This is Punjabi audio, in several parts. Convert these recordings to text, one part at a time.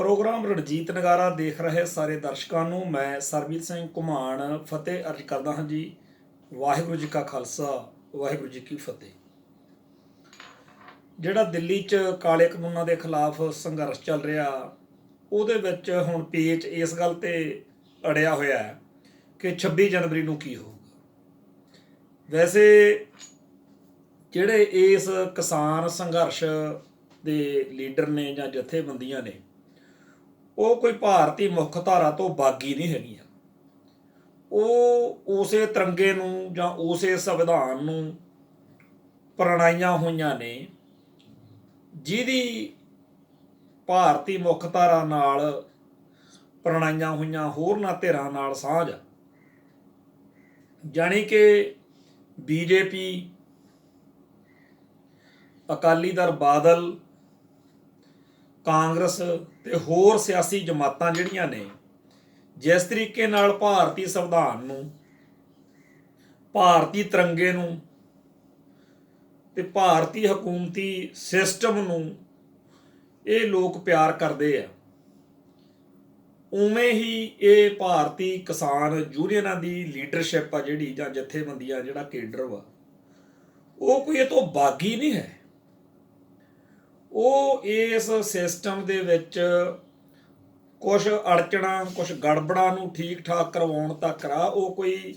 प्रोग्राम रणजीत नगारा देख रहे सारे दर्शकों ਨੂੰ मैं सरबजीत ਸਿੰਘ ਘੁਮਾਣ फतेह अर्ज करदा हाँ जी। वाहिगुरू जी का खालसा वाहिगुरू जी की फतेह। ਜਿਹੜਾ ਦਿੱਲੀ 'ਚ ਕਾਲੇ ਕਾਨੂੰਨਾਂ ਦੇ ਖਿਲਾਫ ਸੰਘਰਸ਼ ਚੱਲ ਰਿਹਾ ਉਹਦੇ ਵਿੱਚ ਹੁਣ ਪੇਚ ਇਸ ਗੱਲ ਤੇ ਅੜਿਆ ਹੋਇਆ ਹੈ ਕਿ 26 ਜਨਵਰੀ ਨੂੰ ਕੀ ਹੋਊਗਾ। ਵੈਸੇ ਜਿਹੜੇ ਇਸ ਕਿਸਾਨ ਸੰਘਰਸ਼ ਦੇ ਲੀਡਰ ਨੇ ਜਾਂ ਜਥੇਬੰਦੀਆਂ ਨੇ ਉਹ ਕੋਈ ਭਾਰਤੀ ਮੁੱਖ ਧਾਰਾ ਤੋਂ ਬਾਗੀ ਨਹੀਂ ਹੈਗੀਆਂ। ਉਹ ਉਸੇ ਤਿਰੰਗੇ ਨੂੰ ਜਾਂ ਉਸੇ ਸੰਵਿਧਾਨ ਨੂੰ ਪ੍ਰਣਾਈਆਂ ਹੋਈਆਂ ਨੇ ਜਿਹਦੀ ਭਾਰਤੀ ਮੁੱਖ ਧਾਰਾ ਨਾਲ ਪ੍ਰਣਾਈਆਂ ਹੋਈਆਂ ਹੋਰਨਾਂ ਧਿਰਾਂ ਨਾਲ ਸਾਂਝ ਆ। ਜਾਣੀ ਕਿ ਬੀਜੇਪੀ, ਅਕਾਲੀ ਦਲ ਬਾਦਲ, ਕਾਂਗਰਸ ਤੇ ਹੋਰ ਸਿਆਸੀ ਜਮਾਤਾਂ ਜਿਹੜੀਆਂ ਨੇ ਜਿਸ ਤਰੀਕੇ ਨਾਲ ਭਾਰਤੀ ਸੰਵਿਧਾਨ ਨੂੰ, ਭਾਰਤੀ ਤਿਰੰਗੇ ਨੂੰ ਤੇ ਭਾਰਤੀ ਹਕੂਮਤੀ ਸਿਸਟਮ ਨੂੰ ਇਹ ਲੋਕ ਪਿਆਰ ਕਰਦੇ ਆ, ਉਵੇਂ ਹੀ ਇਹ ਭਾਰਤੀ ਕਿਸਾਨ ਯੂਨੀਅਨਾਂ ਦੀ ਲੀਡਰਸ਼ਿਪ ਆ ਜਿਹੜੀ ਜਾਂ ਜਥੇਬੰਦੀਆਂ ਜਿਹੜਾ ਕੇਡਰ ਵਾ ਉਹ ਕੋਈ ਇਹ ਤੋਂ ਬਾਗੀ ਨਹੀਂ ਹੈ। ਉਹ ਇਸ ਸਿਸਟਮ ਦੇ ਵਿੱਚ ਕੁਝ ਅੜਚਣਾਂ, ਕੁਝ ਗੜਬੜਾਂ ਨੂੰ ਠੀਕ ਠਾਕ ਕਰਵਾਉਣ ਤੱਕ ਆ। ਉਹ ਕੋਈ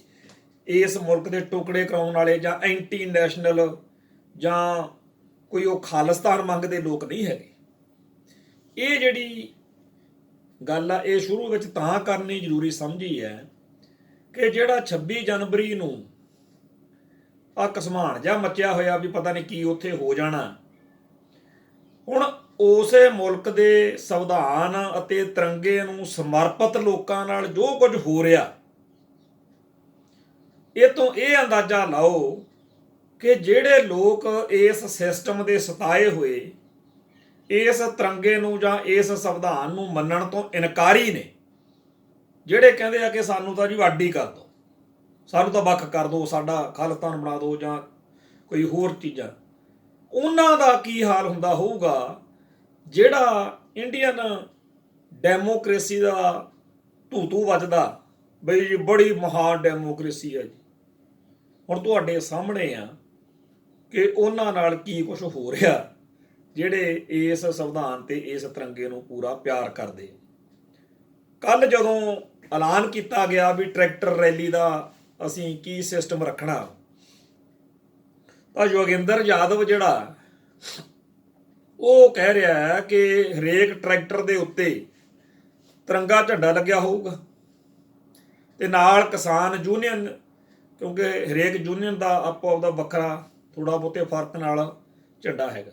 ਇਸ ਮੁਲਕ ਦੇ ਟੁਕੜੇ ਕਰਾਉਣ ਵਾਲੇ ਜਾਂ ਐਂਟੀ ਨੈਸ਼ਨਲ ਜਾਂ ਕੋਈ ਉਹ ਖਾਲਿਸਤਾਨ ਮੰਗਦੇ ਲੋਕ ਨਹੀਂ ਹੈਗੇ। ਇਹ ਜਿਹੜੀ ਗੱਲ ਆ ਇਹ ਸ਼ੁਰੂ ਵਿੱਚ ਤਾਂ ਕਰਨੀ ਜ਼ਰੂਰੀ ਸਮਝੀ ਹੈ ਕਿ ਜਿਹੜਾ 26 ਜਨਵਰੀ ਨੂੰ ਆ ਘਸਮਾਨ ਜਿਹਾ ਮਚਿਆ ਹੋਇਆ ਵੀ ਪਤਾ ਨਹੀਂ ਕੀ ਉੱਥੇ ਹੋ ਜਾਣਾ। ਹੁਣ ਉਸੇ ਮੁਲਕ ਦੇ ਸੰਵਿਧਾਨ ਅਤੇ ਤਿਰੰਗੇ ਨੂੰ ਸਮਰਪਿਤ ਲੋਕਾਂ ਨਾਲ ਜੋ ਕੁਝ ਹੋ ਰਿਹਾ ਇਹ ਤੋਂ ਇਹ ਅੰਦਾਜ਼ਾ ਲਾਓ ਕਿ ਜਿਹੜੇ ਲੋਕ ਇਸ ਸਿਸਟਮ ਦੇ ਸਤਾਏ ਹੋਏ, ਇਸ ਤਿਰੰਗੇ ਨੂੰ ਜਾਂ ਇਸ ਸੰਵਿਧਾਨ ਨੂੰ ਮੰਨਣ ਤੋਂ ਇਨਕਾਰੀ ਨੇ, ਜਿਹੜੇ ਕਹਿੰਦੇ ਆ ਕਿ ਸਾਨੂੰ ਤਾਂ ਜੀ ਅੱਡ ਹੀ ਕਰ ਦਿਓ, ਸਾਨੂੰ ਤਾਂ ਵੱਖ ਕਰ ਦਿਓ, ਸਾਡਾ ਖਾਲਿਸਤਾਨ ਬਣਾ ਦਿਓ ਜਾਂ ਕੋਈ ਹੋਰ ਚੀਜ਼ਾਂ, ਉਹਨਾਂ ਦਾ ਕੀ ਹਾਲ ਹੁੰਦਾ ਹੋਊਗਾ ਜਿਹੜਾ ਇੰਡੀਅਨ ਡੈਮੋਕ੍ਰੇਸੀ ਦਾ ਧੂ ਵੱਜਦਾ ਬਈ ਜੀ ਬੜੀ ਮਹਾਨ ਡੈਮੋਕ੍ਰੇਸੀ ਹੈ ਜੀ। ਹੁਣ ਤੁਹਾਡੇ ਸਾਹਮਣੇ ਆ ਕਿ ਉਹਨਾਂ ਨਾਲ ਕੀ ਕੁਝ ਹੋ ਰਿਹਾ ਜਿਹੜੇ ਇਸ ਸੰਵਿਧਾਨ ਤੇ ਇਸ ਤਿਰੰਗੇ ਨੂੰ ਪੂਰਾ ਪਿਆਰ ਕਰਦੇ। ਕੱਲ ਜਦੋਂ ਐਲਾਨ ਕੀਤਾ ਗਿਆ ਵੀ ਟਰੈਕਟਰ ਰੈਲੀ ਦਾ ਅਸੀਂ ਕੀ ਸਿਸਟਮ ਰੱਖਣਾ ਤਾਂ ਯੋਗਿੰਦਰ ਯਾਦਵ ਜਿਹੜਾ ਉਹ ਕਹਿ ਰਿਹਾ ਹੈ ਕਿ ਹਰੇਕ ਟਰੈਕਟਰ ਦੇ ਉੱਤੇ ਤਿਰੰਗਾ ਝੰਡਾ ਲੱਗਿਆ ਹੋਊਗਾ ਤੇ ਨਾਲ ਕਿਸਾਨ ਯੂਨੀਅਨ, ਕਿਉਂਕਿ ਹਰੇਕ ਯੂਨੀਅਨ ਦਾ ਆਪੋ ਆਪਦਾ ਵੱਖਰਾ ਥੋੜਾ ਬਹੁਤੇ ਫਰਕ ਨਾਲ ਝੰਡਾ ਹੈਗਾ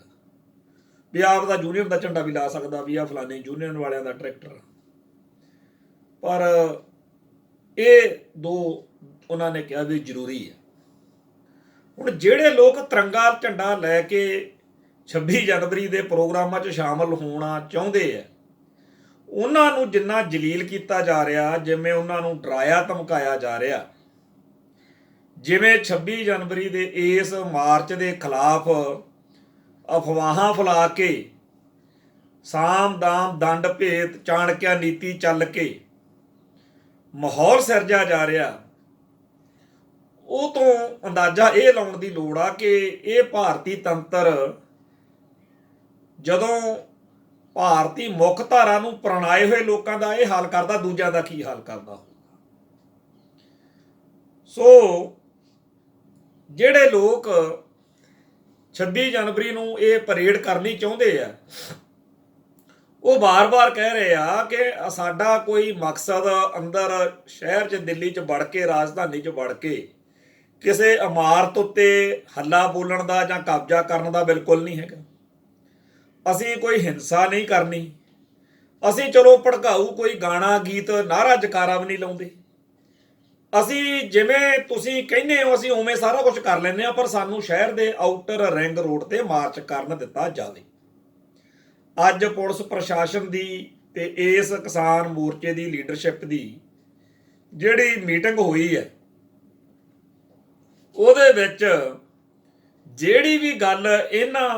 ਵੀ ਆਪ ਦਾ ਯੂਨੀਅਨ ਦਾ ਝੰਡਾ ਵੀ ਲਾ ਸਕਦਾ ਵੀ ਆ ਫਲਾਣੇ ਯੂਨੀਅਨ ਵਾਲਿਆਂ ਦਾ ਟਰੈਕਟਰ। ਪਰ ਇਹ ਦੋ ਉਹਨਾਂ ਨੇ ਕਿਹਾ ਵੀ ਜ਼ਰੂਰੀ ਹੈ। ਹੁਣ ਜਿਹੜੇ ਲੋਕ ਤਿਰੰਗਾ ਝੰਡਾ ਲੈ ਕੇ 26 ਜਨਵਰੀ ਦੇ ਪ੍ਰੋਗਰਾਮਾਂ 'ਚ ਸ਼ਾਮਲ ਹੋਣਾ ਚਾਹੁੰਦੇ ਆ ਉਹਨਾਂ ਨੂੰ ਜਿੰਨਾ ਜਲੀਲ ਕੀਤਾ ਜਾ ਰਿਹਾ, ਜਿਵੇਂ ਉਹਨਾਂ ਨੂੰ ਡਰਾਇਆ ਧਮਕਾਇਆ ਜਾ ਰਿਹਾ, ਜਿਵੇਂ 26 ਜਨਵਰੀ ਦੇ ਇਸ ਮਾਰਚ ਦੇ ਖਿਲਾਫ ਅਫਵਾਹਾਂ ਫੈਲਾ ਕੇ ਸਾਮ ਦਾਮ ਦੰਡ ਭੇਤ ਚਾਣਕਿਆ ਨੀਤੀ ਚੱਲ ਕੇ ਮਾਹੌਲ ਸਿਰਜਿਆ ਜਾ ਰਿਹਾ, ਉਹ ਤੋਂ ਅੰਦਾਜ਼ਾ ਇਹ ਲਾਉਣ ਦੀ ਲੋੜ ਆ ਕਿ ਇਹ ਭਾਰਤੀ ਤੰਤਰ ਜਦੋਂ ਭਾਰਤੀ ਮੁੱਖ ਧਾਰਾ ਨੂੰ ਪ੍ਰਣਾਏ ਹੋਏ ਲੋਕਾਂ ਦਾ ਇਹ ਹਾਲ ਕਰਦਾ, ਦੂਜਿਆਂ ਦਾ ਕੀ ਹਾਲ ਕਰਦਾ ਹੋਊਗਾ। ਸੋ ਜਿਹੜੇ ਲੋਕ 26 ਜਨਵਰੀ ਨੂੰ ਇਹ ਪਰੇਡ ਕਰਨੀ ਚਾਹੁੰਦੇ ਆ ਉਹ ਬਾਰ-ਬਾਰ ਕਹਿ ਰਹੇ ਆ ਕਿ ਸਾਡਾ ਕੋਈ ਮਕਸਦ ਅੰਦਰ ਸ਼ਹਿਰ 'ਚ, ਦਿੱਲੀ 'ਚ ਵੜ ਕੇ, ਰਾਜਧਾਨੀ 'ਚ ਵੜ ਕੇ ਕਿਸੇ ਇਮਾਰਤ ਉੱਤੇ ਹੱਲਾ ਬੋਲਣ ਦਾ ਜਾਂ ਕਬਜ਼ਾ ਕਰਨ ਦਾ ਬਿਲਕੁਲ ਨਹੀਂ ਹੈਗਾ। ਅਸੀਂ ਕੋਈ ਹਿੰਸਾ ਨਹੀਂ ਕਰਨੀ, ਅਸੀਂ ਚਲੋ ਭੜਕਾਊ ਕੋਈ ਗਾਣਾ ਗੀਤ ਨਾਅਰਾ ਜਕਾਰਾ ਵੀ ਨਹੀਂ ਲਾਉਂਦੇ, ਅਸੀਂ ਜਿਵੇਂ ਤੁਸੀਂ ਕਹਿੰਦੇ ਹੋ ਅਸੀਂ ਉਵੇਂ ਸਾਰਾ ਕੁਝ ਕਰ ਲੈਂਦੇ ਹਾਂ, ਪਰ ਸਾਨੂੰ ਸ਼ਹਿਰ ਦੇ ਆਊਟਰ ਰਿੰਗ ਰੋਡ ਤੇ ਮਾਰਚ ਕਰਨ ਦਿੱਤਾ ਜਾਵੇ। ਅੱਜ ਪੁਲਿਸ ਪ੍ਰਸ਼ਾਸਨ ਦੀ ਤੇ ਇਸ ਕਿਸਾਨ ਮੋਰਚੇ ਦੀ ਲੀਡਰਸ਼ਿਪ ਦੀ ਜਿਹੜੀ ਮੀਟਿੰਗ ਹੋਈ ਹੈ ਉਹਦੇ ਵਿੱਚ ਜਿਹੜੀ ਵੀ ਗੱਲ ਇਹਨਾਂ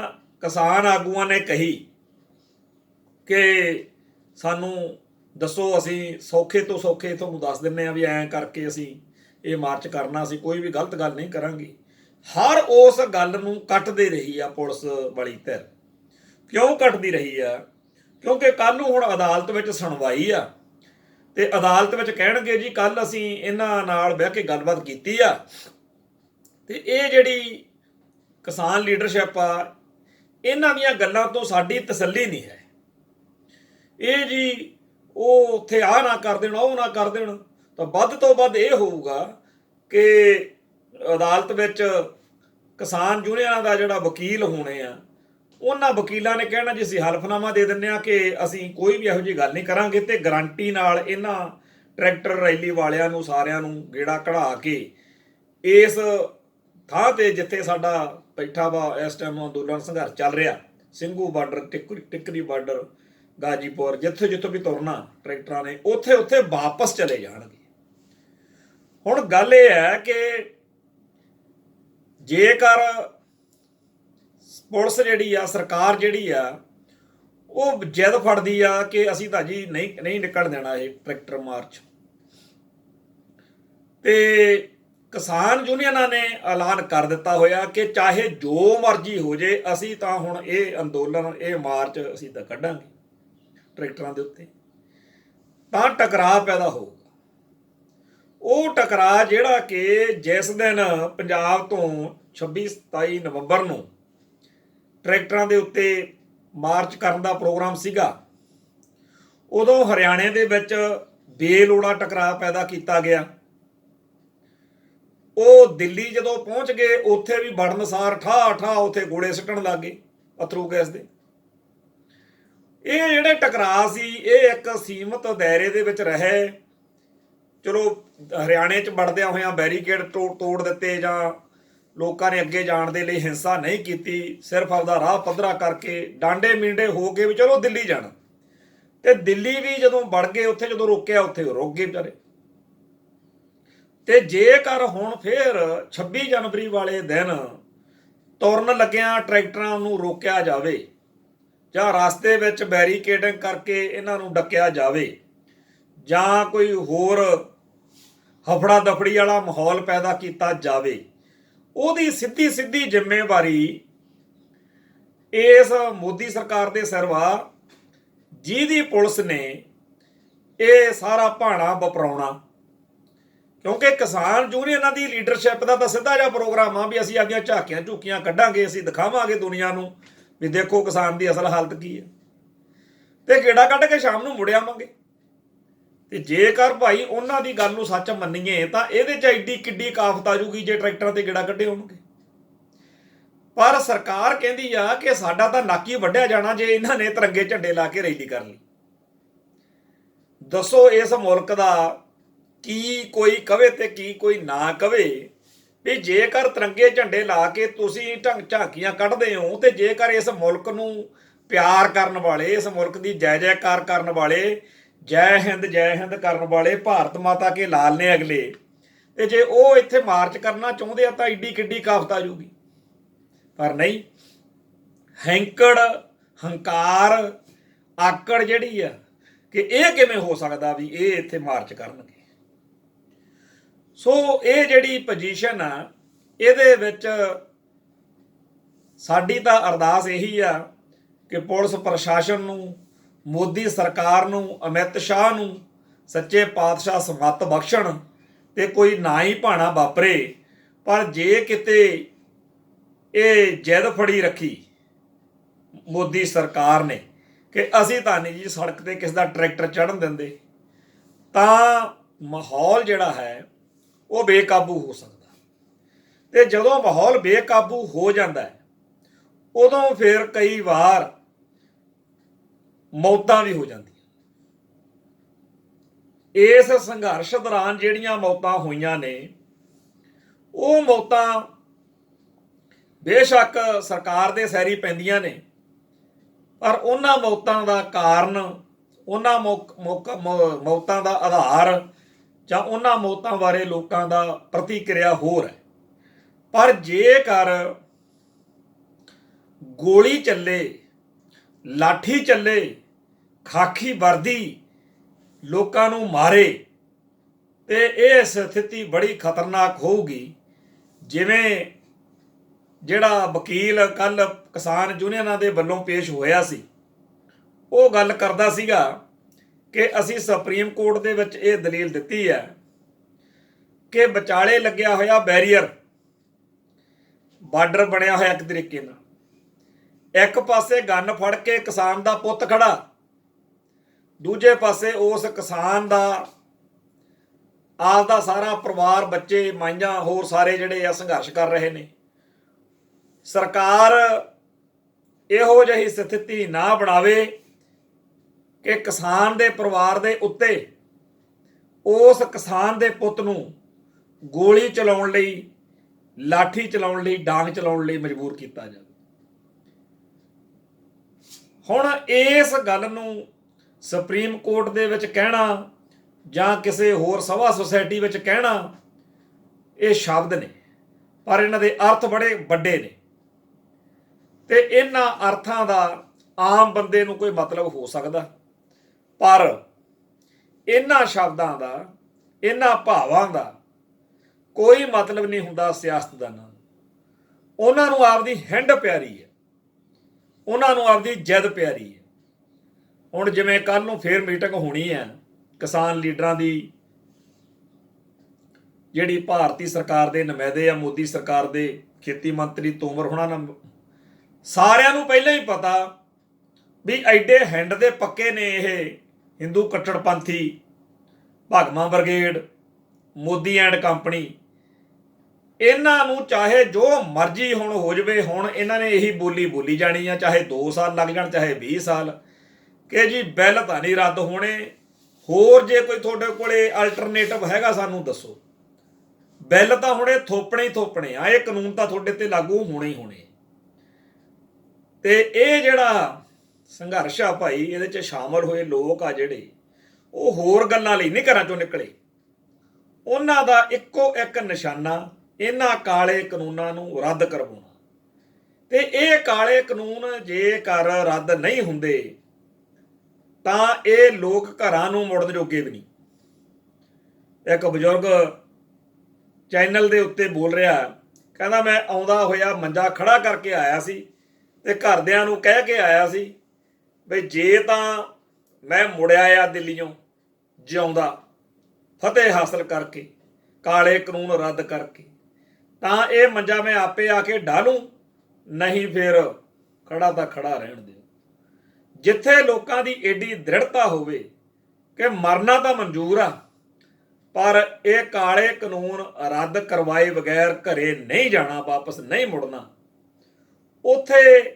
ਕਿਸਾਨ ਆਗੂਆਂ ਨੇ ਕਹੀ ਕਿ ਸਾਨੂੰ ਦੱਸੋ, ਅਸੀਂ ਸੌਖੇ ਤੋਂ ਸੌਖੇ ਤੁਹਾਨੂੰ ਦੱਸ ਦਿੰਦੇ ਹਾਂ ਵੀ ਐਂ ਕਰਕੇ ਅਸੀਂ ਇਹ ਮਾਰਚ ਕਰਨਾ, ਅਸੀਂ ਕੋਈ ਵੀ ਗਲਤ ਗੱਲ ਨਹੀਂ ਕਰਾਂਗੇ। ਹਰ ਉਸ ਗੱਲ ਨੂੰ ਕੱਟਦੇ ਰਹੀ ਆ ਪੁਲਿਸ ਵਾਲੀ ਧਿਰ। ਕਿਉਂ ਕੱਟਦੀ ਰਹੀ ਆ? ਕਿਉਂਕਿ ਕੱਲ੍ਹ ਨੂੰ ਹੁਣ ਅਦਾਲਤ ਵਿੱਚ ਸੁਣਵਾਈ ਆ, ਤੇ ਅਦਾਲਤ ਵਿੱਚ ਕਹਿਣਗੇ ਜੀ ਕੱਲ੍ਹ ਅਸੀਂ ਇਹਨਾਂ ਨਾਲ ਬਹਿ ਕੇ ਗੱਲਬਾਤ ਕੀਤੀ ਆ, ਤੇ ਇਹ ਜਿਹੜੀ ਕਿਸਾਨ ਲੀਡਰਸ਼ਿਪ ਆ, ਇਹਨਾਂ ਦੀਆਂ ਗੱਲਾਂ ਤੋਂ ਸਾਡੀ ਤਸੱਲੀ ਨਹੀਂ ਹੈ। ਇਹ ਜੀ ਉਹ ਉੱਥੇ ਆਹ ਨਾ ਕਰ ਦੇਣ, ਉਹ ਨਾ ਕਰ ਦੇਣ, ਤਾਂ ਵੱਧ ਤੋਂ ਵੱਧ ਇਹ ਹੋਊਗਾ ਕਿ ਅਦਾਲਤ ਵਿੱਚ ਕਿਸਾਨ ਯੂਨੀਅਨਾਂ ਦਾ ਜਿਹੜਾ ਵਕੀਲ ਹੋਣੇ ਆ, ਉਹਨਾਂ ਵਕੀਲਾਂ ਨੇ ਕਹਿਣਾ ਜੀ ਅਸੀਂ ਹਲਫਨਾਮਾ ਦੇ ਦਿੰਦੇ ਹਾਂ ਕਿ ਅਸੀਂ ਕੋਈ ਵੀ ਇਹੋ ਜਿਹੀ ਗੱਲ ਨਹੀਂ ਕਰਾਂਗੇ, ਤੇ ਗਰੰਟੀ ਨਾਲ ਇਹਨਾਂ ਟਰੈਕਟਰ ਰੈਲੀ ਵਾਲਿਆਂ ਨੂੰ ਸਾਰਿਆਂ ਨੂੰ ਗੇੜਾ ਕਢਾ ਕੇ ਇਸ ਥਾਂ ਤੇ ਜਿੱਥੇ ਸਾਡਾ ਬੈਠਾ ਵਾ ਇਸ ਟਾਈਮ ਅੰਦੋਲਨ ਸੰਘਰਸ਼ ਚੱਲ ਰਿਹਾ, ਸਿੰਘੂ ਬਾਰਡਰ, ਟਿੱਕਰੀ ਬਾਰਡਰ, ਗਾਜੀਪੁਰ, ਜਿੱਥੇ ਜਿੱਥੇ ਵੀ ਤੁਰਨਾ ਟਰੈਕਟਰਾਂ ਨੇ, ਉੱਥੇ ਉੱਥੇ ਵਾਪਸ ਚਲੇ ਜਾਣਗੇ। ਹੁਣ ਗੱਲ ਇਹ ਹੈ ਕਿ ਜੇਕਰ ਪੁਲਿਸ ਜਿਹੜੀ ਆ, ਸਰਕਾਰ ਜਿਹੜੀ ਆ, ਉਹ ਜਿੱਦ ਫੜਦੀ ਆ ਕਿ ਅਸੀਂ ਤਾਂ ਜੀ ਨਹੀਂ ਨਿਕਲ ਦੇਣਾ ਇਹ ਟਰੈਕਟਰ ਮਾਰਚ, ਤੇ ਕਿਸਾਨ ਯੂਨੀਅਨਾਂ ਨੇ ਐਲਾਨ ਕਰ ਦਿੱਤਾ ਹੋਇਆ ਕਿ ਚਾਹੇ ਜੋ ਮਰਜ਼ੀ ਹੋ ਜੇ, ਅਸੀਂ ਤਾਂ ਹੁਣ ਇਹ ਅੰਦੋਲਨ, ਇਹ ਮਾਰਚ ਅਸੀਂ ਤਾਂ ਕੱਢਾਂਗੇ ਟਰੈਕਟਰਾਂ ਦੇ ਉੱਤੇ, ਤਾਂ ਟਕਰਾਅ ਪੈਦਾ ਹੋਊਗਾ। ਉਹ ਟਕਰਾਅ ਜਿਹੜਾ ਕਿ ਜਿਸ ਦਿਨ ਪੰਜਾਬ ਤੋਂ 26-27 ਨਵੰਬਰ ਨੂੰ ਟਰੈਕਟਰਾਂ ਦੇ ਉੱਤੇ ਮਾਰਚ ਕਰਨ ਦਾ ਪ੍ਰੋਗਰਾਮ ਸੀਗਾ, ਉਦੋਂ ਹਰਿਆਣੇ ਦੇ ਵਿੱਚ ਬੇਲੋੜਾ ਟਕਰਾਅ ਪੈਦਾ ਕੀਤਾ ਗਿਆ। ਉਹ ਦਿੱਲੀ ਜਦੋਂ ਪਹੁੰਚ ਗਏ, ਉੱਥੇ ਵੀ ਵੜਨਸਾਰ ਠਾ ਉੱਥੇ ਗੋਲੇ ਸੁੱਟਣ ਲੱਗ ਗਏ ਅਥਰੂ ਗੈਸ ਦੇ। ਇਹ ਜਿਹੜੇ ਟਕਰਾਅ ਸੀ, ਇਹ ਇੱਕ ਸੀਮਤ ਦਾਇਰੇ ਦੇ ਵਿੱਚ ਰਹੇ। ਚਲੋ ਹਰਿਆਣੇ 'ਚ ਵੜਦਿਆਂ ਹੋਇਆਂ ਬੈਰੀਕੇਡ ਤੋੜ ਦਿੱਤੇ, ਜਾਂ ਲੋਕਾਂ ਨੇ ਅੱਗੇ ਜਾਣ ਦੇ ਲਈ ਹਿੰਸਾ ਨਹੀਂ ਕੀਤੀ, ਸਿਰਫ ਆਪਦਾ ਰਾਹ ਪੱਧਰਾ ਕਰਕੇ ਡਾਂਡੇ ਮੀਂਡੇ ਹੋ ਕੇ ਵੀ ਚਲੋ ਦਿੱਲੀ ਜਾਣਾ। ਤੇ ਦਿੱਲੀ ਵੀ ਜਦੋਂ ਵੜ ਗਏ, ਉੱਥੇ ਜਦੋਂ ਰੋਕਿਆ, ਉੱਥੇ ਰੁਕ ਗਏ ਵਿਚਾਰੇ। ਤੇ ਜੇਕਰ ਹੁਣ ਫਿਰ 26 ਜਨਵਰੀ ਵਾਲੇ ਦਿਨ ਤੁਰਨ ਲੱਗਿਆਂ ਟਰੈਕਟਰਾਂ ਨੂੰ ਰੋਕਿਆ ਜਾਵੇ, ਜਾਂ ਰਸਤੇ ਵਿੱਚ ਬੈਰੀਕੇਡਿੰਗ ਕਰਕੇ ਇਹਨਾਂ ਨੂੰ ਡੱਕਿਆ ਜਾਵੇ, ਜਾਂ ਕੋਈ ਹੋਰ ਹਫੜਾ ਦਫੜੀ ਵਾਲਾ ਮਾਹੌਲ ਪੈਦਾ ਕੀਤਾ ਜਾਵੇ, ਉਹਦੀ ਸਿੱਧੀ ਜ਼ਿੰਮੇਵਾਰੀ ਇਸ ਮੋਦੀ ਸਰਕਾਰ ਦੇ ਸਿਰ ਵਾ, ਜਿਹਦੀ ਪੁਲਿਸ ਨੇ ਇਹ ਸਾਰਾ ਭਾਣਾ ਵਪਰਾਉਣਾ। ਕਿਉਂਕਿ ਕਿਸਾਨ ਯੂਨੀਅਨਾਂ ਦੀ ਲੀਡਰਸ਼ਿਪ ਦਾ ਤਾਂ ਸਿੱਧਾ ਜਿਹਾ ਪ੍ਰੋਗਰਾਮ ਆ ਵੀ ਅਸੀਂ ਆਪਣੀਆਂ ਝਾਕੀਆਂ ਝੂਕੀਆਂ ਕੱਢਾਂਗੇ, ਅਸੀਂ ਦਿਖਾਵਾਂਗੇ ਦੁਨੀਆ ਨੂੰ ਵੀ ਦੇਖੋ ਕਿਸਾਨ ਦੀ ਅਸਲ ਹਾਲਤ ਕੀ ਹੈ, ਤੇ ਗੇੜਾ ਕੱਢ ਕੇ ਸ਼ਾਮ ਨੂੰ ਮੁੜ ਆਵਾਂਗੇ। ਤੇ ਜੇਕਰ ਭਾਈ ਉਹਨਾਂ ਦੀ ਗੱਲ ਨੂੰ ਸੱਚ ਮੰਨੀਏ ਤਾਂ ਇਹਦੇ 'ਚ ਐਡੀ ਕਿੱਡੀ ਕਾਫਤ ਆ ਜੂਗੀ ਜੇ ਟਰੈਕਟਰਾਂ ਤੇ ਗੇੜਾ ਕੱਢੇ ਹੋਣਗੇ। ਪਰ ਸਰਕਾਰ ਕਹਿੰਦੀ ਆ ਕਿ ਸਾਡਾ ਤਾਂ ਨੱਕ ਹੀ ਵੱਢਿਆ ਜਾਣਾ ਜੇ ਇਹਨਾਂ ਨੇ ਤਿਰੰਗੇ ਝੰਡੇ ਲਾ ਕੇ ਰੈਲੀ ਕਰ ਲਈ। ਦੱਸੋ ਇਸ ਮੁਲਕ ਦਾ ਕੀ ਕੋਈ ਕਵੇ ਤੇ ਕੀ ਕੋਈ ਨਾ ਕਵੇ ਵੀ ਜੇਕਰ ਤਿਰੰਗੇ ਝੰਡੇ ਲਾ ਕੇ ਤੁਸੀਂ ਝਾਕੀਆਂ ਕੱਢਦੇ ਹੋ, ਤੇ ਜੇਕਰ ਇਸ ਮੁਲਕ ਨੂੰ ਪਿਆਰ ਕਰਨ ਵਾਲੇ, ਇਸ ਮੁਲਕ ਦੀ ਜੈ ਜੈਕਾਰ ਕਰਨ ਵਾਲੇ, ਜੈ ਹਿੰਦ ਕਰਨ ਵਾਲੇ, ਭਾਰਤ ਮਾਤਾ ਕੇ ਲਾਲ ਨੇ ਅਗਲੇ, ਤੇ ਜੇ ਉਹ ਇੱਥੇ ਮਾਰਚ ਕਰਨਾ ਚਾਹੁੰਦੇ ਆ ਤਾਂ ਏਡੀ ਕਿੱਡੀ ਕਾਫਤ ਆ ਜੂਗੀ। ਪਰ ਨਹੀਂ, ਹੈਂਕੜ, ਹੰਕਾਰ, ਆਕੜ ਜਿਹੜੀ ਆ ਕਿ ਇਹ ਕਿਵੇਂ ਹੋ ਸਕਦਾ ਵੀ ਇਹ ਇੱਥੇ ਮਾਰਚ ਕਰਨਗੇ। ਸੋ ਇਹ ਜਿਹੜੀ ਪੋਜੀਸ਼ਨ ਆ, ਇਹਦੇ ਵਿੱਚ ਸਾਡੀ ਤਾਂ ਅਰਦਾਸ ਇਹੀ ਆ ਕਿ ਪੁਲਿਸ ਪ੍ਰਸ਼ਾਸਨ ਨੂੰ, ਮੋਦੀ ਸਰਕਾਰ ਨੂੰ, ਅਮਿਤ ਸ਼ਾਹ ਨੂੰ ਸੱਚੇ ਪਾਤਸ਼ਾਹ ਸਮੱਤ ਬਖਸ਼ਣ ਤੇ ਕੋਈ ਨਾ ਹੀ ਭਾਣਾ ਵਾਪਰੇ। ਪਰ ਜੇ ਕਿਤੇ ਇਹ ਜਿੱਦ ਫੜੀ ਰੱਖੀ ਮੋਦੀ ਸਰਕਾਰ ਨੇ ਕਿ ਅਸੀਂ ਤਾਂ ਨਹੀਂ ਜੀ ਸੜਕ ਤੇ ਕਿਸ ਦਾ ਟਰੈਕਟਰ ਚੜ੍ਹਨ ਦਿੰਦੇ, ਤਾਂ ਮਾਹੌਲ ਜਿਹੜਾ ਹੈ ਉਹ ਬੇਕਾਬੂ ਹੋ ਸਕਦਾ। ਤੇ ਜਦੋਂ ਮਾਹੌਲ ਬੇਕਾਬੂ ਹੋ ਜਾਂਦਾ ਹੈ, ਉਦੋਂ ਫਿਰ ਕਈ ਵਾਰ ਮੌਤਾਂ ਵੀ ਹੋ ਜਾਂਦੀਆਂ। ਇਸ ਸੰਘਰਸ਼ ਦੌਰਾਨ ਜਿਹੜੀਆਂ ਮੌਤਾਂ ਹੋਈਆਂ ਨੇ, ਉਹ ਮੌਤਾਂ ਬੇਸ਼ੱਕ ਸਰਕਾਰ ਦੇ ਸੈਰੀ ਪੈਂਦੀਆਂ ਨੇ, ਪਰ ਉਹਨਾਂ ਮੌਤਾਂ ਦਾ ਕਾਰਨ, ਉਹਨਾਂ ਮੌਤਾਂ ਦਾ ਆਧਾਰ ਜਾਂ ਉਹਨਾਂ ਮੌਤਾਂ ਬਾਰੇ ਲੋਕਾਂ ਦਾ ਪ੍ਰਤੀਕਿਰਿਆ ਹੋਰ ਹੈ। ਪਰ ਜੇਕਰ ਗੋਲੀ ਚੱਲੇ, ਲਾਠੀ ਚੱਲੇ, ਖਾਕੀ ਵਰਦੀ ਲੋਕਾਂ ਨੂੰ ਮਾਰੇ ਤੇ ਇਹ ਸਥਿਤੀ ਬੜੀ ਖਤਰਨਾਕ ਹੋਊਗੀ। ਜਿਵੇਂ ਜਿਹੜਾ ਵਕੀਲ ਕੱਲ ਕਿਸਾਨ ਯੂਨੀਅਨਾਂ ਦੇ ਵੱਲੋਂ ਪੇਸ਼ ਹੋਇਆ ਸੀ, ਉਹ ਗੱਲ ਕਰਦਾ ਸੀਗਾ ਕਿ ਅਸੀਂ ਸੁਪਰੀਮ ਕੋਰਟ ਦੇ ਵਿੱਚ ਇਹ ਦਲੀਲ ਦਿੱਤੀ ਹੈ ਕਿ ਵਿਚਾਲੇ ਲੱਗਿਆ ਹੋਇਆ ਬੈਰੀਅਰ, ਬਾਰਡਰ ਬਣਿਆ ਹੋਇਆ ਇੱਕ ਤਰੀਕੇ ਨਾਲ, ਇੱਕ ਪਾਸੇ ਗੰਨ ਫੜ ਕੇ ਕਿਸਾਨ ਦਾ ਪੁੱਤ ਖੜਾ, ਦੂਜੇ ਪਾਸੇ ਉਸ ਕਿਸਾਨ ਦਾ ਆਪਦਾ ਸਾਰਾ ਪਰਿਵਾਰ, ਬੱਚੇ, ਮਾਈਆਂ, ਹੋਰ ਸਾਰੇ ਜਿਹੜੇ ਆ ਸੰਘਰਸ਼ ਕਰ ਰਹੇ ਨੇ। ਸਰਕਾਰ ਇਹੋ ਜਿਹੀ ਸਥਿਤੀ ਨਾ ਬਣਾਵੇ ਕਿ ਕਿਸਾਨ ਦੇ ਪਰਿਵਾਰ ਦੇ ਉੱਤੇ ਉਸ ਕਿਸਾਨ ਦੇ ਪੁੱਤ ਨੂੰ ਗੋਲੀ ਚਲਾਉਣ ਲਈ, ਲਾਠੀ ਚਲਾਉਣ ਲਈ, ਡਾਂਗ ਚਲਾਉਣ ਲਈ ਮਜਬੂਰ ਕੀਤਾ ਜਾਵੇ। ਹੁਣ ਇਸ ਗੱਲ ਨੂੰ ਸੁਪਰੀਮ ਕੋਰਟ ਦੇ ਵਿੱਚ ਕਹਿਣਾ ਜਾਂ ਕਿਸੇ ਹੋਰ ਸਭਾ ਸੁਸਾਇਟੀ ਵਿੱਚ ਕਹਿਣਾ, ਇਹ ਸ਼ਬਦ ਨੇ, ਪਰ ਇਹਨਾਂ ਦੇ ਅਰਥ ਬੜੇ ਵੱਡੇ ਨੇ ਤੇ ਇਹਨਾਂ ਅਰਥਾਂ ਦਾ ਆਮ ਬੰਦੇ ਨੂੰ ਕੋਈ ਮਤਲਬ ਹੋ ਸਕਦਾ, ਪਰ ਇਹਨਾਂ ਸ਼ਬਦਾਂ ਦਾ, ਇਹਨਾਂ ਭਾਵਾਂ ਦਾ ਕੋਈ ਮਤਲਬ ਨਹੀਂ ਹੁੰਦਾ ਸਿਆਸਤਦਾਨਾਂ ਨੂੰ। ਉਹਨਾਂ ਨੂੰ ਆਪਦੀ ਹਿੰਡ ਪਿਆਰੀ ਹੈ, ਉਹਨਾਂ ਨੂੰ ਆਪਦੀ ਜਿੱਦ ਪਿਆਰੀ ਹੈ। ਹੁਣ ਜਿਵੇਂ ਕੱਲ ਨੂੰ ਫੇਰ ਮੀਟਿੰਗ ਹੋਣੀ ਹੈ ਕਿਸਾਨ ਲੀਡਰਾਂ ਦੀ, ਜਿਹੜੀ ਭਾਰਤੀ ਸਰਕਾਰ ਦੇ ਨੁਮਾਇੰਦੇ ਆ, ਮੋਦੀ ਸਰਕਾਰ ਦੇ ਖੇਤੀ ਮੰਤਰੀ ਤੋਮਰ ਹੋਣਾ ਨਾਲ, ਸਾਰਿਆਂ ਨੂੰ ਪਹਿਲਾਂ ਹੀ ਪਤਾ ਵੀ ਐਡੇ ਹਿੰਡ ਦੇ ਪੱਕੇ ਨੇ ਇਹ ਹਿੰਦੂ ਕੱਟੜਪੰਥੀ, ਭਗਵਾਂ ਬ੍ਰਿਗੇਡ, ਮੋਦੀ ਐਂਡ ਕੰਪਨੀ। ਇਹਨਾਂ ਨੂੰ ਚਾਹੇ ਜੋ ਮਰਜ਼ੀ ਹੁਣ ਹੋ ਜਾਵੇ, ਹੁਣ ਇਹਨਾਂ ਨੇ ਇਹੀ ਬੋਲੀ ਜਾਣੀ ਆ, ਚਾਹੇ 2 ਸਾਲ ਲੱਗ ਜਾਣ, ਚਾਹੇ 20 ਸਾਲ, ਕਿ ਜੀ ਬਿੱਲ ਤਾਂ ਨਹੀਂ ਰੱਦ ਹੋਣੇ, ਹੋਰ ਜੇ ਕੋਈ ਤੁਹਾਡੇ ਕੋਲੇ ਅਲਟਰਨੇਟਿਵ ਹੈਗਾ ਸਾਨੂੰ ਦੱਸੋ। ਬਿੱਲ ਤਾਂ ਹੁਣੇ ਥੋਪਣੇ ਹੀ ਥੋਪਣੇ ਆ, ਇਹ ਕਾਨੂੰਨ ਤਾਂ ਤੁਹਾਡੇ ਤੇ ਲਾਗੂ ਹੋਣੇ ਹੀ ਹੋਣੇ। ਤੇ ਇਹ ਜਿਹੜਾ ਸੰਘਰਸ਼ ਆ ਭਾਈ, ਇਹਦੇ 'ਚ ਸ਼ਾਮਲ ਹੋਏ ਲੋਕ ਆ ਜਿਹੜੇ, ਉਹ ਹੋਰ ਗੱਲਾਂ ਲਈ ਨਹੀਂ ਘਰਾਂ ਚੋਂ ਨਿਕਲੇ। ਉਹਨਾਂ ਦਾ ਇੱਕੋ ਇੱਕ ਨਿਸ਼ਾਨਾ ਇਹਨਾਂ ਕਾਲੇ ਕਾਨੂੰਨਾਂ ਨੂੰ ਰੱਦ ਕਰਵਾਉਣਾ। ਤੇ ਇਹ ਕਾਲੇ ਕਾਨੂੰਨ ਜੇਕਰ ਰੱਦ ਨਹੀਂ ਹੁੰਦੇ ਤਾਂ ਇਹ ਲੋਕ ਘਰਾਂ ਨੂੰ ਮੁੜਨ ਜੋਗੇ ਵੀ ਨਹੀਂ। ਇੱਕ ਬਜ਼ੁਰਗ ਚੈਨਲ ਦੇ ਉੱਤੇ ਬੋਲ ਰਿਹਾ, ਕਹਿੰਦਾ ਮੈਂ ਆਉਂਦਾ ਹੋਇਆ ਮੰਜਾ ਖੜਾ ਕਰਕੇ ਆਇਆ ਸੀ ਤੇ ਘਰਦਿਆਂ ਨੂੰ ਕਹਿ ਕੇ ਆਇਆ ਸੀ ਵੀ ਜੇ ਤਾਂ ਮੈਂ ਮੁੜਿਆ ਆ ਦਿੱਲੀੋਂ ਜਿਉਂਦਾ, ਫਤਿਹ ਹਾਸਲ ਕਰਕੇ, ਕਾਲੇ ਕਾਨੂੰਨ ਰੱਦ ਕਰਕੇ, ਤਾਂ ਇਹ ਮੰਜਾ ਮੈਂ ਆਪੇ ਆ ਕੇ ਢਾਲੂੰ, ਨਹੀਂ ਫਿਰ ਖੜਾ ਤਾਂ ਖੜਾ ਰਹਿਣ ਦਿਓ। ਜਿੱਥੇ ਲੋਕਾਂ ਦੀ ਏਡੀ ਦ੍ਰਿੜਤਾ ਹੋਵੇ ਕਿ ਮਰਨਾ ਤਾਂ ਮਨਜ਼ੂਰ ਆ, ਪਰ ਇਹ ਕਾਲੇ ਕਾਨੂੰਨ ਰੱਦ ਕਰਵਾਏ ਬਗੈਰ ਘਰੇ ਨਹੀਂ ਜਾਣਾ, ਵਾਪਸ ਨਹੀਂ ਮੁੜਨਾ, ਉੱਥੇ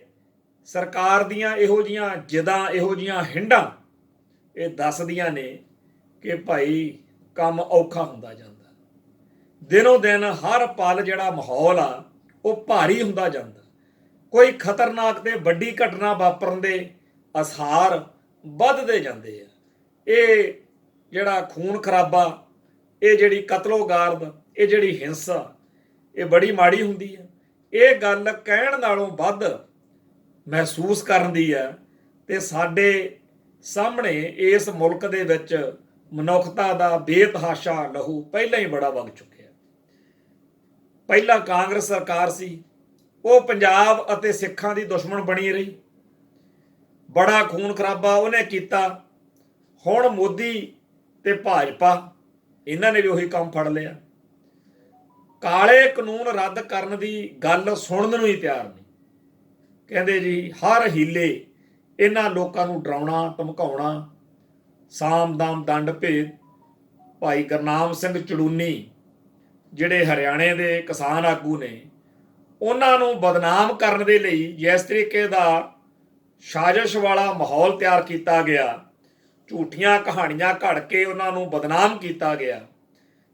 ਸਰਕਾਰ ਦੀਆਂ ਇਹੋ ਜਿਹੀਆਂ ਜਿੱਦਾਂ, ਇਹੋ ਜਿਹੀਆਂ ਹਿੰਡਾਂ ਇਹ ਦੱਸਦੀਆਂ ਨੇ ਕਿ ਭਾਈ ਕੰਮ ਔਖਾ ਹੁੰਦਾ ਜਾਂਦਾ। ਦਿਨੋਂ ਦਿਨ ਹਰ ਪਲ ਜਿਹੜਾ ਮਾਹੌਲ ਆ ਉਹ ਭਾਰੀ ਹੁੰਦਾ ਜਾਂਦਾ। ਕੋਈ ਖਤਰਨਾਕ ਤੇ ਵੱਡੀ ਘਟਨਾ ਵਾਪਰਨ ਦੇ ਅਸਾਰ ਵੱਧਦੇ ਜਾਂਦੇ ਆ। ਇਹ ਜਿਹੜਾ ਖੂਨ ਖਰਾਬਾ, ਇਹ ਜਿਹੜੀ ਕਤਲੋਗਾਰਦ, ਇਹ ਜਿਹੜੀ ਹਿੰਸਾ, ਇਹ ਬੜੀ ਮਾੜੀ ਹੁੰਦੀ ਹੈ। ਇਹ ਗੱਲ ਕਹਿਣ ਨਾਲੋਂ ਵੱਧ ਮਹਿਸੂਸ ਕਰਨ ਦੀ ਹੈ। ਤੇ ਸਾਡੇ ਸਾਹਮਣੇ ਇਸ ਮੁਲਕ ਦੇ ਵਿੱਚ ਮਨੁੱਖਤਾ ਦਾ ਬੇਤਹਾਸ਼ਾ ਲਹੂ ਪਹਿਲਾਂ ਹੀ ਬੜਾ ਵਗ ਚੁੱਕਿਆ। ਪਹਿਲਾਂ ਕਾਂਗਰਸ ਸਰਕਾਰ ਸੀ, ਉਹ ਪੰਜਾਬ ਅਤੇ ਸਿੱਖਾਂ ਦੀ ਦੁਸ਼ਮਣ ਬਣੀ ਰਹੀ, ਬੜਾ ਖੂਨ ਖਰਾਬਾ ਉਹਨੇ ਕੀਤਾ। ਹੁਣ ਮੋਦੀ ਤੇ ਭਾਜਪਾ, ਇਹਨਾਂ ਨੇ ਵੀ ਉਹੀ ਕੰਮ ਫੜ ਲਿਆ। ਕਾਲੇ ਕਾਨੂੰਨ ਰੱਦ ਕਰਨ ਦੀ ਗੱਲ ਸੁਣਨ ਨੂੰ ਹੀ ਤਿਆਰ ਨਹੀਂ। ਕਹਿੰਦੇ ਜੀ ਹਰ ਹੀਲੇ ਇਹਨਾਂ ਲੋਕਾਂ ਨੂੰ ਡਰਾਉਣਾ, ਧਮਕਾਉਣਾ, ਸਾਮ ਦਾਮ ਦੰਡ ਭੇਦ। ਭਾਈ ਗੁਰਨਾਮ ਸਿੰਘ ਚੜੂਨੀ ਜਿਹੜੇ ਹਰਿਆਣੇ ਦੇ ਕਿਸਾਨ ਆਗੂ ਨੇ, ਉਹਨਾਂ ਨੂੰ ਬਦਨਾਮ ਕਰਨ ਦੇ ਲਈ ਜਿਸ ਤਰੀਕੇ ਦਾ ਸਾਜ਼ਿਸ਼ ਵਾਲਾ ਮਾਹੌਲ ਤਿਆਰ ਕੀਤਾ ਗਿਆ, ਝੂਠੀਆਂ ਕਹਾਣੀਆਂ ਘੜ ਕੇ ਉਹਨਾਂ ਨੂੰ ਬਦਨਾਮ ਕੀਤਾ ਗਿਆ,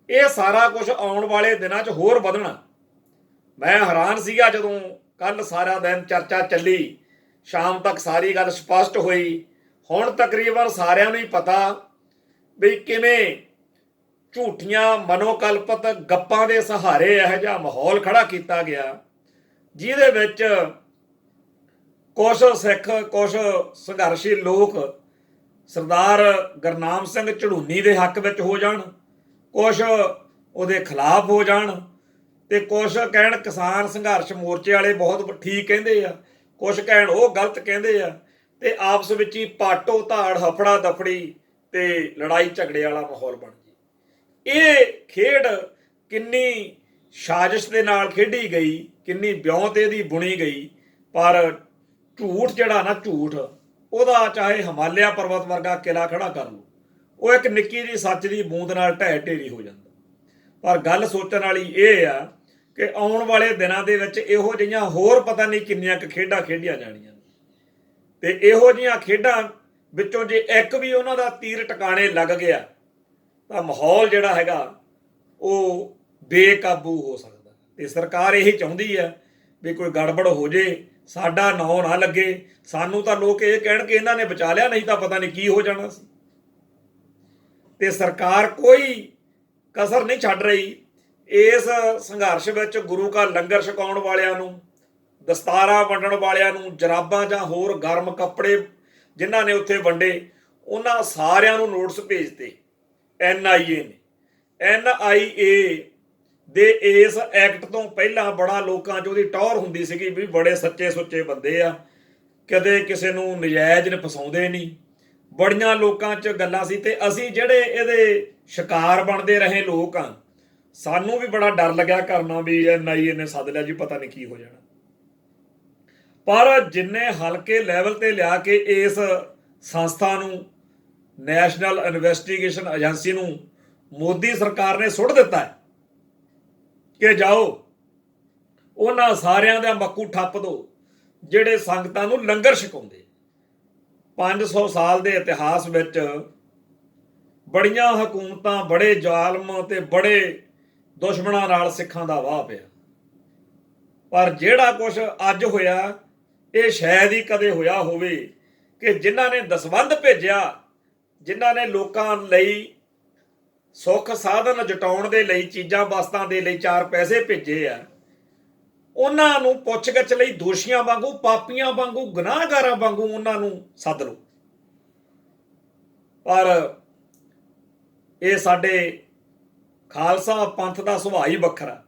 ਇਹ ਸਾਰਾ ਕੁਝ ਆਉਣ ਵਾਲੇ ਦਿਨਾਂ 'ਚ ਹੋਰ ਵਧਣਾ। ਮੈਂ ਹੈਰਾਨ ਸੀਗਾ ਜਦੋਂ ਕੱਲ ਸਾਰਾ ਦਿਨ ਚਰਚਾ ਚੱਲੀ, ਸ਼ਾਮ ਤੱਕ ਸਾਰੀ ਗੱਲ ਸਪਸ਼ਟ ਹੋਈ। ਹੁਣ ਤਕਰੀਬਨ ਸਾਰਿਆਂ ਨੂੰ ਹੀ ਪਤਾ ਵੀ ਕਿਵੇਂ ਝੂਠੀਆਂ ਮਨੋਕਲਪਿਤ ਗੱਪਾਂ ਦੇ ਸਹਾਰੇ ਇਹੋ ਜਿਹਾ ਮਾਹੌਲ ਖੜਾ ਕੀਤਾ ਗਿਆ, ਜਿਹਦੇ ਵਿੱਚ ਕੁਛ ਸਿੱਖ, ਕੁਛ ਸੰਘਰਸ਼ੀ ਲੋਕ ਸਰਦਾਰ ਗੁਰਨਾਮ ਸਿੰਘ ਝੜੂਨੀ ਦੇ ਹੱਕ ਵਿੱਚ ਹੋ ਜਾਣ, ਕੁਛ ਉਹਦੇ ਖਿਲਾਫ ਹੋ ਜਾਣ, ਤੇ ਕੁਛ ਕਹਿਣ ਕਿਸਾਨ ਸੰਘਰਸ਼ ਮੋਰਚੇ ਵਾਲੇ ਬਹੁਤ ਠੀਕ ਕਹਿੰਦੇ ਆ, ਕੁਛ ਕਹਿਣ ਉਹ ਗਲਤ ਕਹਿੰਦੇ ਆ, ਤੇ ਆਪਸ ਵਿੱਚ ਹੀ ਪਾਟੋ ਧਾੜ ਹਫੜਾ ਦਫੜੀ ਤੇ ਲੜਾਈ ਝਗੜੇ ਵਾਲਾ ਮਾਹੌਲ ਬਣ ਜੇ। ਇਹ ਖੇਡ ਕਿੰਨੀ ਸਾਜ਼ਿਸ਼ ਦੇ ਨਾਲ ਖੇਡੀ ਗਈ, ਕਿੰਨੀ ਵਿਉਂ ਤੇ ਇਹਦੀ ਬੁਣੀ ਗਈ, ਪਰ ਝੂਠ ਜਿਹੜਾ ਨਾ, ਝੂਠ ਉਹਦਾ ਚਾਹੇ ਹਿਮਾਲਿਆ ਪਰਬਤ ਵਰਗਾ ਕਿਲਾ ਖੜਾ ਕਰ ਲਓ, ਉਹ ਇੱਕ ਨਿੱਕੀ ਜਿਹੀ ਸੱਚ ਦੀ ਬੂੰਦ ਨਾਲ ਢਹਿ ਢੇਰੀ ਹੋ ਜਾਂਦਾ। ਪਰ ਗੱਲ ਸੋਚਣ ਵਾਲੀ ਇਹ ਆ ਕਿ ਆਉਣ ਵਾਲੇ ਦਿਨਾਂ ਦੇ ਵਿੱਚ ਇਹੋ ਜਿਹੀਆਂ ਹੋਰ ਪਤਾ ਨਹੀਂ ਕਿੰਨੀਆਂ ਕੁ ਖੇਡਾਂ ਖੇਡੀਆਂ ਜਾਣੀਆਂ, ਤੇ ਇਹੋ ਜਿਹੀਆਂ ਖੇਡਾਂ ਵਿੱਚੋਂ ਜੇ ਇੱਕ ਵੀ ਉਹਨਾਂ ਦਾ ਤੀਰ ਟਿਕਾਣੇ ਲੱਗ ਗਿਆ ਤਾਂ ਮਾਹੌਲ ਜਿਹੜਾ ਹੈਗਾ ਉਹ ਬੇਕਾਬੂ ਹੋ ਸਕਦਾ। ਤੇ ਸਰਕਾਰ ਇਹ ਚਾਹੁੰਦੀ ਹੈ ਵੀ ਕੋਈ ਗੜਬੜ ਹੋ ਜੇ, ਸਾਡਾ ਨਾਂ ਨਾ ਲੱਗੇ, ਸਾਨੂੰ ਤਾਂ ਲੋਕ ਇਹ ਕਹਿਣ ਕਿ ਇਹਨਾਂ ਨੇ ਬਚਾ ਲਿਆ, ਨਹੀਂ ਤਾਂ ਪਤਾ ਨਹੀਂ ਕੀ ਹੋ ਜਾਣਾ ਸੀ। ਤੇ ਸਰਕਾਰ ਕੋਈ ਕਸਰ ਨਹੀਂ ਛੱਡ ਰਹੀ ਇਸ ਸੰਘਰਸ਼ ਵਿੱਚ। ਗੁਰੂ ਕਾ ਲੰਗਰ ਛਕਾਉਣ ਵਾਲਿਆਂ ਨੂੰ, ਦਸਤਾਰਾਂ ਵੰਡਣ ਵਾਲਿਆਂ ਨੂੰ, ਜਰਾਬਾਂ ਜਾਂ ਹੋਰ ਗਰਮ ਕੱਪੜੇ ਜਿਨ੍ਹਾਂ ਨੇ ਉੱਥੇ ਵੰਡੇ, ਉਹਨਾਂ ਸਾਰਿਆਂ ਨੂੰ ਨੋਟਿਸ ਭੇਜਤੇ NIA ਨੇ। NIA ਦੇ ਇਸ ਐਕਟ ਤੋਂ ਪਹਿਲਾਂ ਬੜਾ ਲੋਕਾਂ 'ਚ ਉਹਦੀ ਟੌਰ ਹੁੰਦੀ ਸੀਗੀ ਵੀ ਬੜੇ ਸੱਚੇ ਸੁੱਚੇ ਬੰਦੇ ਆ, ਕਦੇ ਕਿਸੇ ਨੂੰ ਨਜਾਇਜ਼ ਨੇ ਫਸਾਉਂਦੇ ਨਹੀਂ, ਬੜੀਆਂ ਲੋਕਾਂ 'ਚ ਗੱਲਾਂ ਸੀ। ਤੇ ਅਸੀਂ ਜਿਹੜੇ ਇਹਦੇ ਸ਼ਿਕਾਰ ਬਣਦੇ ਰਹੇ ਲੋਕ ਆ, ਸਾਨੂੰ ਵੀ ਬੜਾ ਡਰ ਲੱਗਿਆ ਕਰਨਾ ਵੀ NIA ਨੇ ਸੱਦ ਲਿਆ ਜੀ, ਪਤਾ ਨਹੀਂ ਕੀ ਹੋ ਜਾਣਾ। ਪਰ ਜਿੰਨੇ ਹਲਕੇ ਲੈਵਲ ਤੇ ਲਿਆ ਕੇ ਇਸ ਸੰਸਥਾ ਨੂੰ, ਨੈਸ਼ਨਲ ਇਨਵੈਸਟੀਗੇਸ਼ਨ ਏਜੰਸੀ ਨੂੰ ਮੋਦੀ ਸਰਕਾਰ ਨੇ ਸੁੱਟ ਦਿੱਤਾ ਹੈ ਕਿ ਜਾਓ ਉਹਨਾਂ ਸਾਰਿਆਂ ਦਾ ਮੱਕੂ ਠੱਪ ਦਿਓ ਜਿਹੜੇ ਸੰਗਤਾਂ ਨੂੰ ਲੰਗਰ ਛਕਾਉਂਦੇ। 500 ਸਾਲ ਦੇ ਇਤਿਹਾਸ ਵਿੱਚ ਬੜੀਆਂ ਹਕੂਮਤਾਂ, ਬੜੇ ਜ਼ਾਲਮ ਤੇ ਬੜੇ ਦੁਸ਼ਮਣਾਂ ਨਾਲ ਸਿੱਖਾਂ ਦਾ ਵਾਹ ਪਿਆ, ਪਰ ਜਿਹੜਾ ਕੁਛ ਅੱਜ ਹੋਇਆ ਇਹ ਸ਼ਾਇਦ ਹੀ ਕਦੇ ਹੋਇਆ ਹੋਵੇ ਕਿ ਜਿਨ੍ਹਾਂ ਨੇ ਦਸਵੰਧ ਭੇਜਿਆ, ਜਿਨ੍ਹਾਂ ਨੇ ਲੋਕਾਂ ਲਈ ਸੁੱਖ ਸਾਧਨ ਜਟਾਉਣ ਦੇ ਲਈ, ਚੀਜ਼ਾਂ ਵਸਤਾਂ ਦੇ ਲਈ 4 ਪੈਸੇ ਭੇਜੇ ਆ, ਉਹਨਾਂ ਨੂੰ ਪੁੱਛਗਿੱਛ ਲਈ ਦੋਸ਼ੀਆਂ ਵਾਂਗੂ, ਪਾਪੀਆਂ ਵਾਂਗੂ, ਗੁਨਾਹਗਾਰਾਂ ਵਾਂਗੂ ਉਹਨਾਂ ਨੂੰ ਸੱਦ ਲਓ। ਪਰ ਇਹ ਸਾਡੇ ਖਾਲਸਾ ਪੰਥ ਦਾ ਸੁਭਾਅ ਹੀ ਵੱਖਰਾ।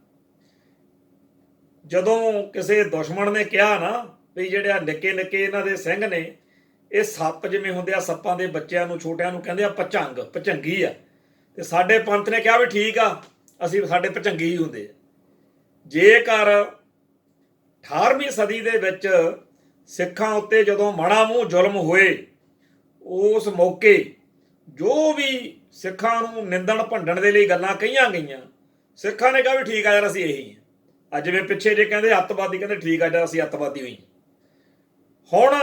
ਜਦੋਂ ਕਿਸੇ ਦੁਸ਼ਮਣ ਨੇ ਕਿਹਾ ਨਾ ਵੀ ਜਿਹੜੇ ਨਿੱਕੇ ਨਿੱਕੇ ਇਹਨਾਂ ਦੇ ਸਿੰਘ ਨੇ, ਇਹ ਸੱਪ ਜਿਵੇਂ ਹੁੰਦੇ ਆ, ਸੱਪਾਂ ਦੇ ਬੱਚਿਆਂ ਨੂੰ, ਛੋਟਿਆਂ ਨੂੰ ਕਹਿੰਦੇ ਆ ਭਚੰਗ, ਭਚੰਗੀ ਆ, ਤੇ ਸਾਡੇ ਪੰਥ ਨੇ ਕਿਹਾ ਵੀ ਠੀਕ ਆ, ਅਸੀਂ ਸਾਡੇ ਭਚੰਗੀ ਹੀ ਹੁੰਦੇ ਆ। ਜੇਕਰ 18ਵੀਂ ਸਦੀ ਦੇ ਵਿੱਚ ਸਿੱਖਾਂ ਉੱਤੇ ਜਦੋਂ ਮਾੜਾ ਮੂੰਹ ਜ਼ੁਲਮ ਹੋਏ, ਉਸ ਮੌਕੇ ਜੋ ਵੀ ਸਿੱਖਾਂ ਨੂੰ ਨਿੰਦਣ ਭੰਡਣ ਦੇ ਲਈ ਗੱਲਾਂ ਕਹੀਆਂ ਗਈਆਂ, ਸਿੱਖਾਂ ਨੇ ਕਿਹਾ ਵੀ ਠੀਕ ਆ ਯਾਰ, ਅਸੀਂ ਇਹੀ ਹਾਂ। ਅੱਜ ਜਿਵੇਂ ਪਿੱਛੇ ਜੇ ਕਹਿੰਦੇ ਅੱਤਵਾਦੀ, ਕਹਿੰਦੇ ਠੀਕ ਆ ਯਾਰ, ਅਸੀਂ ਅੱਤਵਾਦੀ ਹੋਈ। ਹੁਣ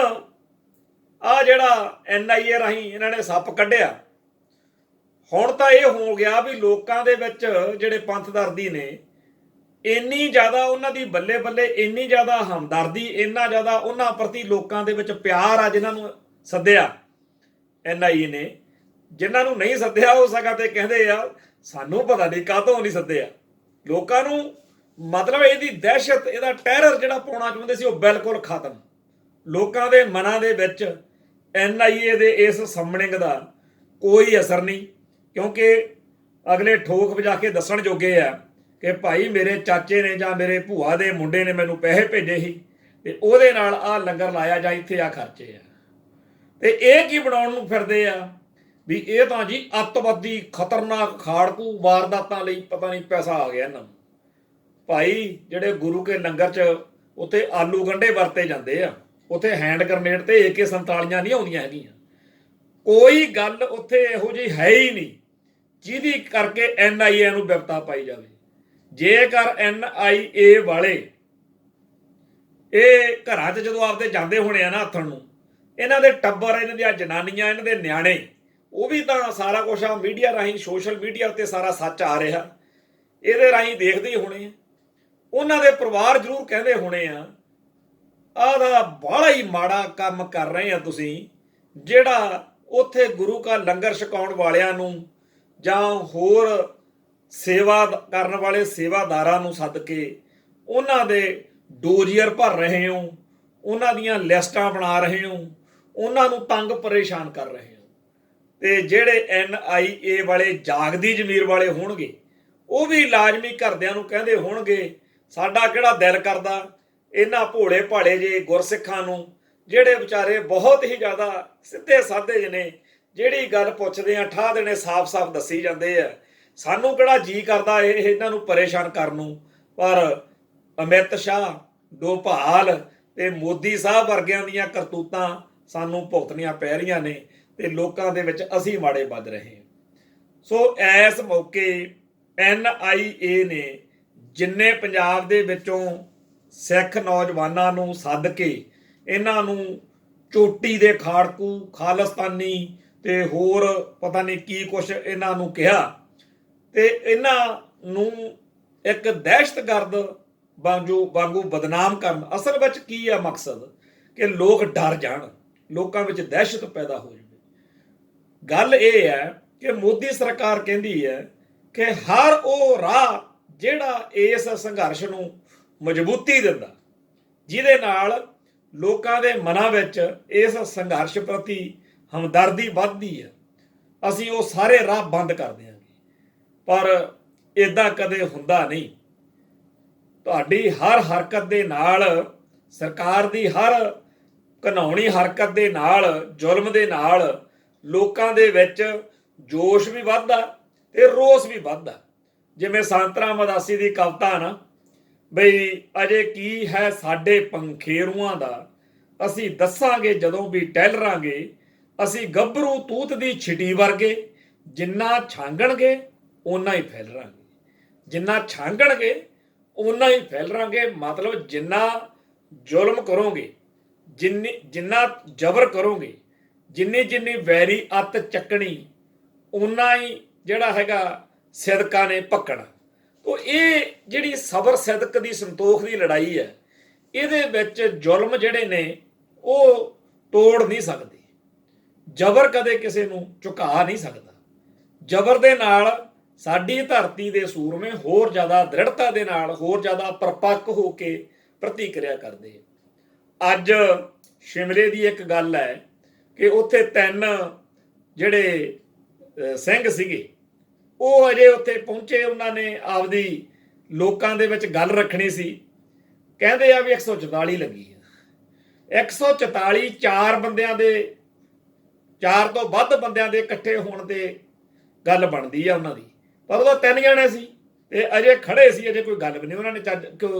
ਆ ਜਿਹੜਾ NIA ਰਾਹੀਂ ਇਹਨਾਂ ਨੇ ਸੱਪ ਕੱਢਿਆ, ਹੁਣ ਤਾਂ ਇਹ ਹੋ ਗਿਆ ਵੀ ਲੋਕਾਂ ਦੇ ਵਿੱਚ ਜਿਹੜੇ ਪੰਥਦਰਦੀ ਨੇ, ਇੰਨੀ ਜ਼ਿਆਦਾ ਉਹਨਾਂ ਦੀ ਬੱਲੇ ਬੱਲੇ, ਇੰਨੀ ਜ਼ਿਆਦਾ ਹਮਦਰਦੀ, ਇੰਨਾ ਜ਼ਿਆਦਾ ਉਹਨਾਂ ਪ੍ਰਤੀ ਲੋਕਾਂ ਦੇ ਵਿੱਚ ਪਿਆਰ ਆ। ਜਿਨ੍ਹਾਂ ਨੂੰ ਸੱਦਿਆ NIA ਨੇ, ਜਿਨ੍ਹਾਂ ਨੂੰ ਨਹੀਂ ਸੱਦਿਆ ਉਹ ਸਗਾ ਤੇ ਕਹਿੰਦੇ ਆ ਸਾਨੂੰ ਪਤਾ ਨਹੀਂ ਕਾਹਤੋਂ ਨਹੀਂ ਸੱਦਿਆ। ਲੋਕਾਂ ਨੂੰ ਮਤਲਬ ਇਹਦੀ ਦਹਿਸ਼ਤ, ਇਹਦਾ ਟੈਰਰ ਜਿਹੜਾ ਪਾਉਣਾ ਚਾਹੁੰਦੇ ਸੀ, ਉਹ ਬਿਲਕੁਲ ਖਤਮ। ਲੋਕਾਂ ਦੇ ਮਨਾਂ ਦੇ ਵਿੱਚ NIA ਦੇ ਇਸ ਸਮਨਿੰਗ ਦਾ ਕੋਈ ਅਸਰ ਨਹੀਂ, ਕਿਉਂਕਿ ਅਗਲੇ ਠੋਕ ਵਜਾ ਕੇ ਦੱਸਣ ਜੋਗੇ ਆ ਕਿ ਭਾਈ ਮੇਰੇ ਚਾਚੇ ਨੇ ਜਾਂ ਮੇਰੇ ਭੂਆ ਦੇ ਮੁੰਡੇ ਨੇ ਮੈਨੂੰ ਪੈਸੇ ਭੇਜੇ ਸੀ ਤੇ ਉਹਦੇ ਨਾਲ ਆਹ ਲੰਗਰ ਲਾਇਆ ਜਾਂ ਇੱਥੇ ਆ ਖਰਚੇ ਆ। ਤੇ ਇਹ ਕੀ ਬਣਾਉਣ ਨੂੰ ਫਿਰਦੇ ਆ ਵੀ ਇਹ ਤਾਂ ਜੀ ਅੱਤਵਾਦੀ, ਖਤਰਨਾਕ, ਖਾੜਕੂ ਵਾਰਦਾਤਾਂ ਲਈ ਪਤਾ ਨਹੀਂ ਪੈਸਾ ਆ ਗਿਆ ਇਹਨਾਂ ਨੂੰ। ਭਾਈ ਜਿਹੜੇ ਗੁਰੂ ਕੇ ਲੰਗਰ 'ਚ ਉੱਥੇ ਆਲੂ ਗੰਢੇ ਵਰਤੇ ਜਾਂਦੇ ਆ, ਉੱਥੇ ਹੈਂਡ ਗ੍ਰਨੇਡ ਤੇ AK-47 ਨਹੀਂ ਆਉਂਦੀਆਂ ਹੈਗੀਆਂ। ਕੋਈ ਗੱਲ ਉੱਥੇ ਇਹੋ ਜਿਹੀ ਹੈ ਹੀ ਨਹੀਂ ਜਿਹਦੀ ਕਰਕੇ NIA ਨੂੰ ਬਿਪਤਾ ਪਾਈ ਜਾਵੇ। ਜੇਕਰ NIA ਵਾਲੇ ਇਹ ਘਰਾਂ 'ਚ ਜਦੋਂ ਆਪਦੇ ਜਾਂਦੇ ਹੋਣੇ ਆ ਨਾ ਹੱਥਣ ਨੂੰ, ਇਹਨਾਂ ਦੇ ਟੱਬਰ, ਇਹਨਾਂ ਦੀਆਂ ਜਨਾਨੀਆਂ, ਇਹਨਾਂ ਦੇ ਨਿਆਣੇ, ਉਹ ਵੀ ਤਾਂ ਸਾਰਾ ਕੁਛ ਆ ਮੀਡੀਆ ਰਾਹੀਂ, ਸੋਸ਼ਲ ਮੀਡੀਆ ਉੱਤੇ ਸਾਰਾ ਸੱਚ ਆ ਰਿਹਾ, ਇਹਦੇ ਰਾਹੀਂ ਦੇਖਦੇ ਹੀ ਹੋਣੇ ਆ। ਉਹਨਾਂ ਦੇ ਪਰਿਵਾਰ ਜ਼ਰੂਰ ਕਹਿੰਦੇ ਹੋਣੇ ਆ ਆਹ ਦਾ ਬਾਹਲਾ ਹੀ ਮਾੜਾ ਕੰਮ ਕਰ ਰਹੇ ਆ ਤੁਸੀਂ, ਜਿਹੜਾ ਉੱਥੇ ਗੁਰੂ ਕਾ ਲੰਗਰ ਛਕਾਉਣ ਵਾਲਿਆਂ ਨੂੰ ਜਾਂ ਹੋਰ ਸੇਵਾ ਕਰਨ ਵਾਲੇ ਸੇਵਾਦਾਰਾਂ ਨੂੰ ਸੱਦ ਕੇ ਉਹਨਾਂ ਦੇ ਡੋਜ਼ੀਅਰ ਭਰ ਰਹੇ ਹੋ, ਉਹਨਾਂ ਦੀਆਂ ਲਿਸਟਾਂ ਬਣਾ ਰਹੇ ਹੋ, ਉਹਨਾਂ ਨੂੰ ਤੰਗ ਪਰੇਸ਼ਾਨ ਕਰ ਰਹੇ ਹੋ। ਤੇ ਜਿਹੜੇ NIA ਵਾਲੇ ਜਾਗਦੀ ਜ਼ਮੀਰ ਵਾਲੇ ਹੋਣਗੇ ਉਹ ਵੀ ਲਾਜ਼ਮੀ ਘਰਦਿਆਂ ਨੂੰ ਕਹਿੰਦੇ ਹੋਣਗੇ, ਸਾਡਾ ਕਿਹੜਾ ਦਿਲ ਕਰਦਾ ਇਹਨਾਂ ਭੋਲੇ ਭਾਲੇ ਜੇ ਗੁਰਸਿੱਖਾਂ ਨੂੰ, ਜਿਹੜੇ ਵਿਚਾਰੇ ਬਹੁਤ ਹੀ ਜ਼ਿਆਦਾ ਸਿੱਧੇ ਸਾਧੇ ਜਿਹੇ ਨੇ, ਜਿਹੜੀ ਗੱਲ ਪੁੱਛਦੇ ਆ ਠਾਹ ਦੇਣੇ ਸਾਫ਼-ਸਾਫ਼ ਦੱਸੀ ਜਾਂਦੇ ਆ। ਸਾਨੂੰ ਕਿਹੜਾ ਜੀ ਕਰਦਾ ਇਹਨਾਂ ਨੂੰ ਪਰੇਸ਼ਾਨ ਕਰਨ ਨੂੰ, ਪਰ ਅਮਿਤ ਸ਼ਾਹ, ਡੋਭਾਲ ਤੇ ਮੋਦੀ ਸਾਹਿਬ ਵਰਗਿਆਂ ਦੀਆਂ ਕਰਤੂਤਾਂ ਸਾਨੂੰ ਭੁਗਤਣੀਆਂ ਪੈ ਰਹੀਆਂ ਨੇ ਤੇ ਲੋਕਾਂ ਦੇ ਵਿੱਚ ਅਸੀਂ ਮਾੜੇ ਵੱਜ ਰਹੇ ਹਾਂ। ਸੋ ਇਸ ਮੌਕੇ NIA ਨੇ ਜਿੰਨੇ ਪੰਜਾਬ ਦੇ ਵਿੱਚੋਂ ਸਿੱਖ ਨੌਜਵਾਨਾਂ ਨੂੰ ਸੱਦ ਕੇ ਇਹਨਾਂ ਨੂੰ ਚੋਟੀ ਦੇ ਖਾੜਕੂ, ਖਾਲਿਸਤਾਨੀ ਤੇ ਹੋਰ ਪਤਾ ਨਹੀਂ ਕੀ ਕੁਛ ਇਹਨਾਂ ਨੂੰ ਕਿਹਾ ਤੇ ਇਹਨਾਂ ਨੂੰ ਇੱਕ ਦਹਿਸ਼ਤਗਰਦ ਵਾਂਗੂ ਬਦਨਾਮ ਕਰਨ। ਅਸਲ ਵਿੱਚ ਕੀ ਆ ਮਕਸਦ? ਕਿ ਲੋਕ ਡਰ ਜਾਣ, ਲੋਕਾਂ ਵਿੱਚ ਦਹਿਸ਼ਤ ਪੈਦਾ ਹੋ ਜਾਵੇ। ਗੱਲ ਇਹ ਹੈ ਕਿ ਮੋਦੀ ਸਰਕਾਰ ਕਹਿੰਦੀ ਹੈ ਕਿ ਹਰ ਉਹ ਰਾਹ ਜਿਹੜਾ ਇਸ ਸੰਘਰਸ਼ ਨੂੰ ਮਜ਼ਬੂਤੀ ਦਿੰਦਾ, ਜਿਹਦੇ ਨਾਲ ਲੋਕਾਂ ਦੇ ਮਨਾਂ ਵਿੱਚ ਇਸ ਸੰਘਰਸ਼ ਪ੍ਰਤੀ ਹਮਦਰਦੀ ਵੱਧਦੀ ਹੈ, ਅਸੀਂ ਉਹ ਸਾਰੇ ਰਾਹ ਬੰਦ ਕਰ ਦਿਆਂਗੇ। ਪਰ ਇਦਾਂ ਕਦੇ ਹੁੰਦਾ ਨਹੀਂ। ਤੁਹਾਡੀ ਹਰ ਹਰਕਤ ਦੇ ਨਾਲ, ਸਰਕਾਰ ਦੀ ਹਰ ਘਿਨਾਉਣੀ ਹਰਕਤ ਦੇ ਨਾਲ, ਜ਼ੁਲਮ ਦੇ ਨਾਲ ਲੋਕਾਂ ਦੇ ਵਿੱਚ ਜੋਸ਼ ਵੀ ਵੱਧਦਾ ਤੇ ਰੋਸ ਵੀ ਵੱਧਦਾ। ਜਿਵੇਂ ਸੰਤਰਾਮ ਉਦਾਸੀ ਦੀ ਕਵਿਤਾ ਨਾ, ਬਈ ਅਜੇ ਕੀ ਹੈ ਸਾਡੇ ਪੰਖੇਰੂਆਂ ਦਾ, ਅਸੀਂ ਦੱਸਾਂਗੇ ਜਦੋਂ ਵੀ ਟਹਿਲਰਾਂਗੇ, ਅਸੀਂ ਗੱਭਰੂ ਤੂਤ ਦੀ ਛਿਟੀ ਵਰਗੇ, ਜਿੰਨਾ ਛਾਂਗਣਗੇ ਓਨਾ ਹੀ ਫੈਲਰਾਂਗੇ। ਜਿੰਨਾ ਛਾਂਗਣਗੇ ਓਨਾ ਹੀ ਫੈਲਰਾਂਗੇ, ਮਤਲਬ ਜਿੰਨਾ ਜ਼ੁਲਮ ਕਰੋਗੇ, ਜਿੰਨਾ ਜ਼ਬਰ ਕਰੋਗੇ, ਜਿੰਨੀ ਵੈਰੀ ਅੱਤ ਚੱਕਣੀ, ਓਨਾ ਹੀ ਜਿਹੜਾ ਹੈਗਾ ਸਿਦਕਾਂ ਨੇ ਭੱਕਣਾ। ਤੋ ਇਹ ਜਿਹੜੀ ਸਬਰ ਸਿਦਕ ਦੀ ਸੰਤੋਖ ਦੀ ਲੜਾਈ ਹੈ, ਇਹਦੇ ਵਿੱਚ ਜ਼ੁਲਮ ਜਿਹੜੇ ਨੇ ਉਹ ਤੋੜ ਨਹੀਂ ਸਕਦੇ। ਜ਼ਬਰ ਕਦੇ ਕਿਸੇ ਨੂੰ ਝੁਕਾ ਨਹੀਂ ਸਕਦਾ। ਜ਼ਬਰ ਦੇ ਨਾਲ ਸਾਡੀ ਧਰਤੀ ਦੇ ਸੂਰਮੇ ਹੋਰ ਜ਼ਿਆਦਾ ਦ੍ਰਿੜਤਾ ਦੇ ਨਾਲ, ਹੋਰ ਜ਼ਿਆਦਾ ਪਰਪੱਕ ਹੋ ਕੇ ਪ੍ਰਤੀਕਿਰਿਆ ਕਰਦੇ। ਅੱਜ ਸ਼ਿਮਲੇ ਦੀ ਇੱਕ ਗੱਲ ਹੈ ਕਿ ਉੱਥੇ 3 ਜਿਹੜੇ ਸਿੰਘ ਸੀਗੇ, ਉਹ ਅਜੇ ਉੱਥੇ ਪਹੁੰਚੇ, ਉਹਨਾਂ ਨੇ ਆਪਦੀ ਲੋਕਾਂ ਦੇ ਵਿੱਚ ਗੱਲ ਰੱਖਣੀ ਸੀ। ਕਹਿੰਦੇ ਆ ਵੀ 144 ਲੱਗੀ ਹੈ। 144 4 ਬੰਦਿਆਂ ਦੇ, 4 ਤੋਂ ਵੱਧ ਬੰਦਿਆਂ ਦੇ ਇਕੱਠੇ ਹੋਣ ਤੇ ਗੱਲ ਬਣਦੀ ਆ ਉਹਨਾਂ ਦੀ, ਪਰ ਉਹਦਾ 3 ਜਣੇ ਸੀ ਤੇ ਅਜੇ ਖੜੇ ਸੀ, ਅਜੇ ਕੋਈ ਗੱਲ ਵੀ ਨਹੀਂ ਉਹਨਾਂ ਨੇ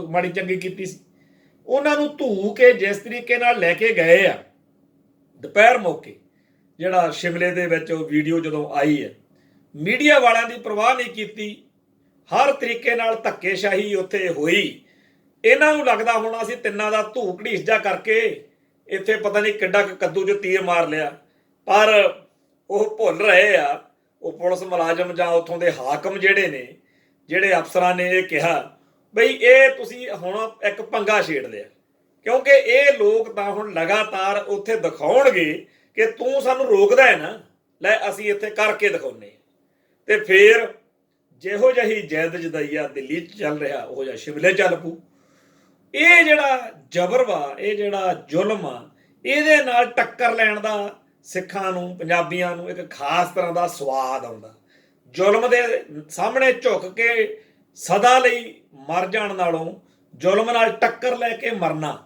ਮਾੜੀ ਚੰਗੀ ਕੀਤੀ ਸੀ। ਉਹਨਾਂ ਨੂੰ ਧੂ ਕੇ ਜਿਸ ਤਰੀਕੇ ਨਾਲ ਲੈ ਕੇ ਗਏ ਆ ਦੁਪਹਿਰ ਮੌਕੇ, ਜਿਹੜਾ ਸ਼ਿਮਲੇ ਦੇ ਵਿੱਚ ਵੀਡੀਓ ਜਦੋਂ ਆਈ ਹੈ, ਮੀਡੀਆ ਵਾਲਿਆਂ ਦੀ ਪਰਵਾਹ ਨਹੀਂ ਕੀਤੀ, ਹਰ ਤਰੀਕੇ ਨਾਲ ਧੱਕੇਸ਼ਾਹੀ ਉੱਥੇ ਹੋਈ। ਇਹਨਾਂ ਨੂੰ ਲੱਗਦਾ ਹੋਣਾ ਅਸੀਂ ਤਿੰਨਾਂ ਦਾ ਧੂ ਘੜੀਸ ਜਾ ਕਰਕੇ ਇੱਥੇ ਪਤਾ ਨਹੀਂ ਕਿੱਡਾ ਕੱਦੂ 'ਚ ਤੀਰ ਮਾਰ ਲਿਆ, ਪਰ ਉਹ ਭੁੱਲ ਰਹੇ ਆ, ਉਹ ਪੁਲਿਸ ਮੁਲਾਜ਼ਮ ਜਾਂ ਉੱਥੋਂ ਦੇ ਹਾਕਮ ਜਿਹੜੇ ਨੇ, ਜਿਹੜੇ ਅਫਸਰਾਂ ਨੇ ਇਹ ਕਿਹਾ ਬਈ ਇਹ ਤੁਸੀਂ ਹੁਣ ਇੱਕ ਪੰਗਾ ਛੇੜ ਲਿਆ, ਕਿਉਂਕਿ ਇਹ ਲੋਕ ਤਾਂ ਹੁਣ ਲਗਾਤਾਰ ਉੱਥੇ ਦਿਖਾਉਣਗੇ ਕਿ ਤੂੰ ਸਾਨੂੰ ਰੋਕਦਾ ਹੈ ਨਾ, ਲੈ ਅਸੀਂ ਇੱਥੇ ਕਰਕੇ ਦਿਖਾਉਂਦੇ। ਤੇ ਫਿਰ ਜਿਹੋ ਜਿਹੀ ਜੈਦ ਜਦਈਆ ਦਿੱਲੀ 'ਚ ਚੱਲ ਰਿਹਾ, ਉਹ ਜਿਹਾ ਸ਼ਿਮਲੇ ਚੱਲ ਪੂ। ਇਹ ਜਿਹੜਾ ਜ਼ਬਰ ਵਾ, ਇਹ ਜਿਹੜਾ ਜ਼ੁਲਮ ਆ, ਇਹਦੇ ਨਾਲ ਟੱਕਰ ਲੈਣ ਦਾ ਸਿੱਖਾਂ ਨੂੰ, ਪੰਜਾਬੀਆਂ ਨੂੰ ਇੱਕ ਖਾਸ ਤਰ੍ਹਾਂ ਦਾ ਸਵਾਦ ਆਉਂਦਾ। ਜ਼ੁਲਮ ਦੇ ਸਾਹਮਣੇ ਝੁਕ ਕੇ ਸਦਾ ਲਈ ਮਰ ਜਾਣ ਨਾਲੋਂ ਜ਼ੁਲਮ ਨਾਲ ਟੱਕਰ ਲੈ ਕੇ ਮਰਨਾ,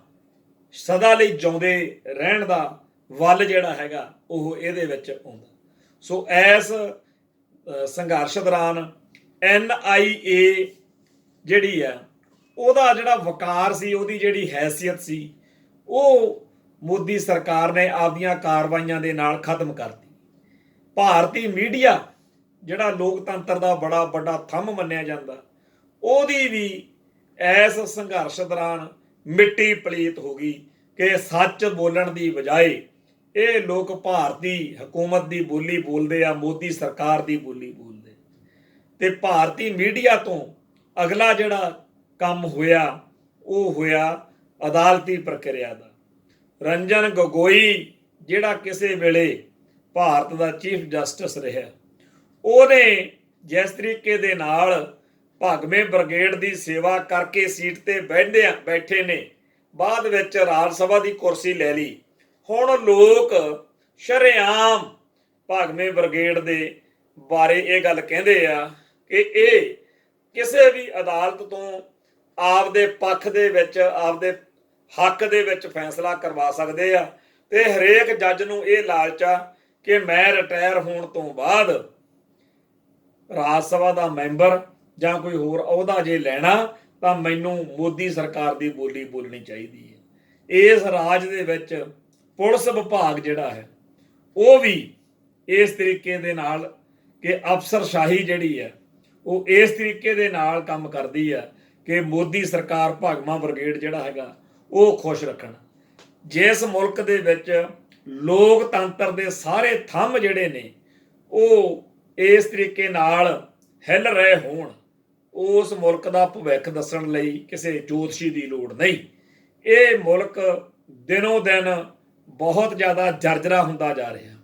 ਸਦਾ ਲਈ ਜਿਉਂਦੇ ਰਹਿਣ ਦਾ ਵੱਲ ਜਿਹੜਾ ਹੈਗਾ ਉਹ ਇਹਦੇ ਵਿੱਚ ਆਉਂਦਾ। ਸੋ ਇਸ ਸੰਘਰਸ਼ ਦੌਰਾਨ NIA ਜਿਹੜੀ ਆ, ਉਹਦਾ ਜਿਹੜਾ ਵਕਾਰ ਸੀ, ਉਹਦੀ ਜਿਹੜੀ ਹੈਸੀਅਤ ਸੀ, ਉਹ ਮੋਦੀ ਸਰਕਾਰ ਨੇ ਆਪਦੀਆਂ ਕਾਰਵਾਈਆਂ ਦੇ ਨਾਲ ਖਤਮ ਕਰਤੀ। ਭਾਰਤੀ ਮੀਡੀਆ ਜਿਹੜਾ ਲੋਕਤੰਤਰ ਦਾ ਬੜਾ ਵੱਡਾ ਥੰਮ ਮੰਨਿਆ ਜਾਂਦਾ, ਉਹਦੀ ਵੀ ਇਸ ਸੰਘਰਸ਼ ਦੌਰਾਨ ਮਿੱਟੀ ਪਲੀਤ ਹੋ ਗਈ ਕਿ ਸੱਚ ਬੋਲਣ ਦੀ ਬਜਾਏ ਇਹ ਲੋਕ ਭਾਰਤੀ ਹਕੂਮਤ ਦੀ ਬੋਲੀ ਬੋਲਦੇ ਆ, ਮੋਦੀ ਸਰਕਾਰ ਦੀ ਬੋਲੀ ਬੋਲਦੇ। ਤੇ ਭਾਰਤੀ ਮੀਡੀਆ ਤੋਂ ਅਗਲਾ ਜਿਹੜਾ ਕੰਮ ਹੋਇਆ ਉਹ ਹੋਇਆ ਅਦਾਲਤੀ ਪ੍ਰਕਿਰਿਆ ਦਾ। ਰੰਜਨ ਗੋਗੋਈ ਜਿਹੜਾ ਕਿਸੇ ਵੇਲੇ ਭਾਰਤ ਦਾ ਚੀਫ ਜਸਟਿਸ ਰਿਹਾ, ਉਹਨੇ ਜਿਸ ਤਰੀਕੇ ਦੇ ਨਾਲ ਭਾਗਵੇਂ ਬ੍ਰਿਗੇਡ ਦੀ ਸੇਵਾ ਕਰਕੇ ਸੀਟ ਤੇ ਬੈਠੇ ਨੇ, ਬਾਅਦ ਵਿੱਚ ਰਾਜ ਸਭਾ ਦੀ ਕੁਰਸੀ ਲੈ ਲਈ। ਹੁਣ ਲੋਕ ਸ਼ਰੇਆਮ ਭਾਗਵੇਂ ਬ੍ਰਿਗੇਡ ਦੇ ਬਾਰੇ ਇਹ ਗੱਲ ਕਹਿੰਦੇ ਆ ਕਿ ਇਹ ਕਿਸੇ ਵੀ ਅਦਾਲਤ ਤੋਂ ਆਪਦੇ ਪੱਖ ਦੇ ਵਿੱਚ ਆਪਦੇ ਹੱਕ ਦੇ ਵਿੱਚ ਫੈਸਲਾ ਕਰਵਾ ਸਕਦੇ ਆ ਤੇ ਹਰੇਕ ਜੱਜ ਨੂੰ ਇਹ ਲਾਲਚ ਆ ਕਿ ਮੈਂ ਰਿਟਾਇਰ ਹੋਣ ਤੋਂ ਬਾਅਦ ਰਾਜ ਸਭਾ ਦਾ ਮੈਂਬਰ ਜਾਂ ਕੋਈ ਹੋਰ ਅਹੁਦਾ ਜੇ ਲੈਣਾ ਤਾਂ ਮੈਨੂੰ ਮੋਦੀ ਸਰਕਾਰ ਦੀ ਬੋਲੀ ਬੋਲਣੀ ਚਾਹੀਦੀ ਹੈ। ਇਸ ਰਾਜ ਦੇ ਵਿੱਚ ਪੁਲਿਸ ਵਿਭਾਗ ਜਿਹੜਾ ਹੈ ਉਹ ਵੀ ਇਸ ਤਰੀਕੇ ਦੇ ਨਾਲ ਕਿ ਅਫਸਰਸ਼ਾਹੀ ਜਿਹੜੀ ਹੈ ਉਹ ਇਸ ਤਰੀਕੇ ਦੇ ਨਾਲ ਕੰਮ ਕਰਦੀ ਹੈ ਕਿ ਮੋਦੀ ਸਰਕਾਰ ਭਾਗਵਾਂ ਬ੍ਰਿਗੇਡ ਜਿਹੜਾ ਹੈਗਾ ਉਹ ਖੁਸ਼ ਰੱਖਣ। ਜਿਸ ਮੁਲਕ ਦੇ ਵਿੱਚ ਲੋਕਤੰਤਰ ਦੇ ਸਾਰੇ ਥੰਮ ਜਿਹੜੇ ਨੇ ਉਹ ਇਸ ਤਰੀਕੇ ਨਾਲ ਹਿੱਲ ਰਹੇ ਹੋਣ, ਉਸ ਮੁਲਕ ਦਾ ਭਵਿੱਖ ਦੱਸਣ ਲਈ ਕਿਸੇ ਜੋਤਸ਼ੀ ਦੀ ਲੋੜ ਨਹੀਂ। ਇਹ ਮੁਲਕ ਦਿਨੋਂ ਦਿਨ ਬਹੁਤ ਜ਼ਿਆਦਾ ਜਰਜਰਾ ਹੁੰਦਾ ਜਾ ਰਿਹਾ।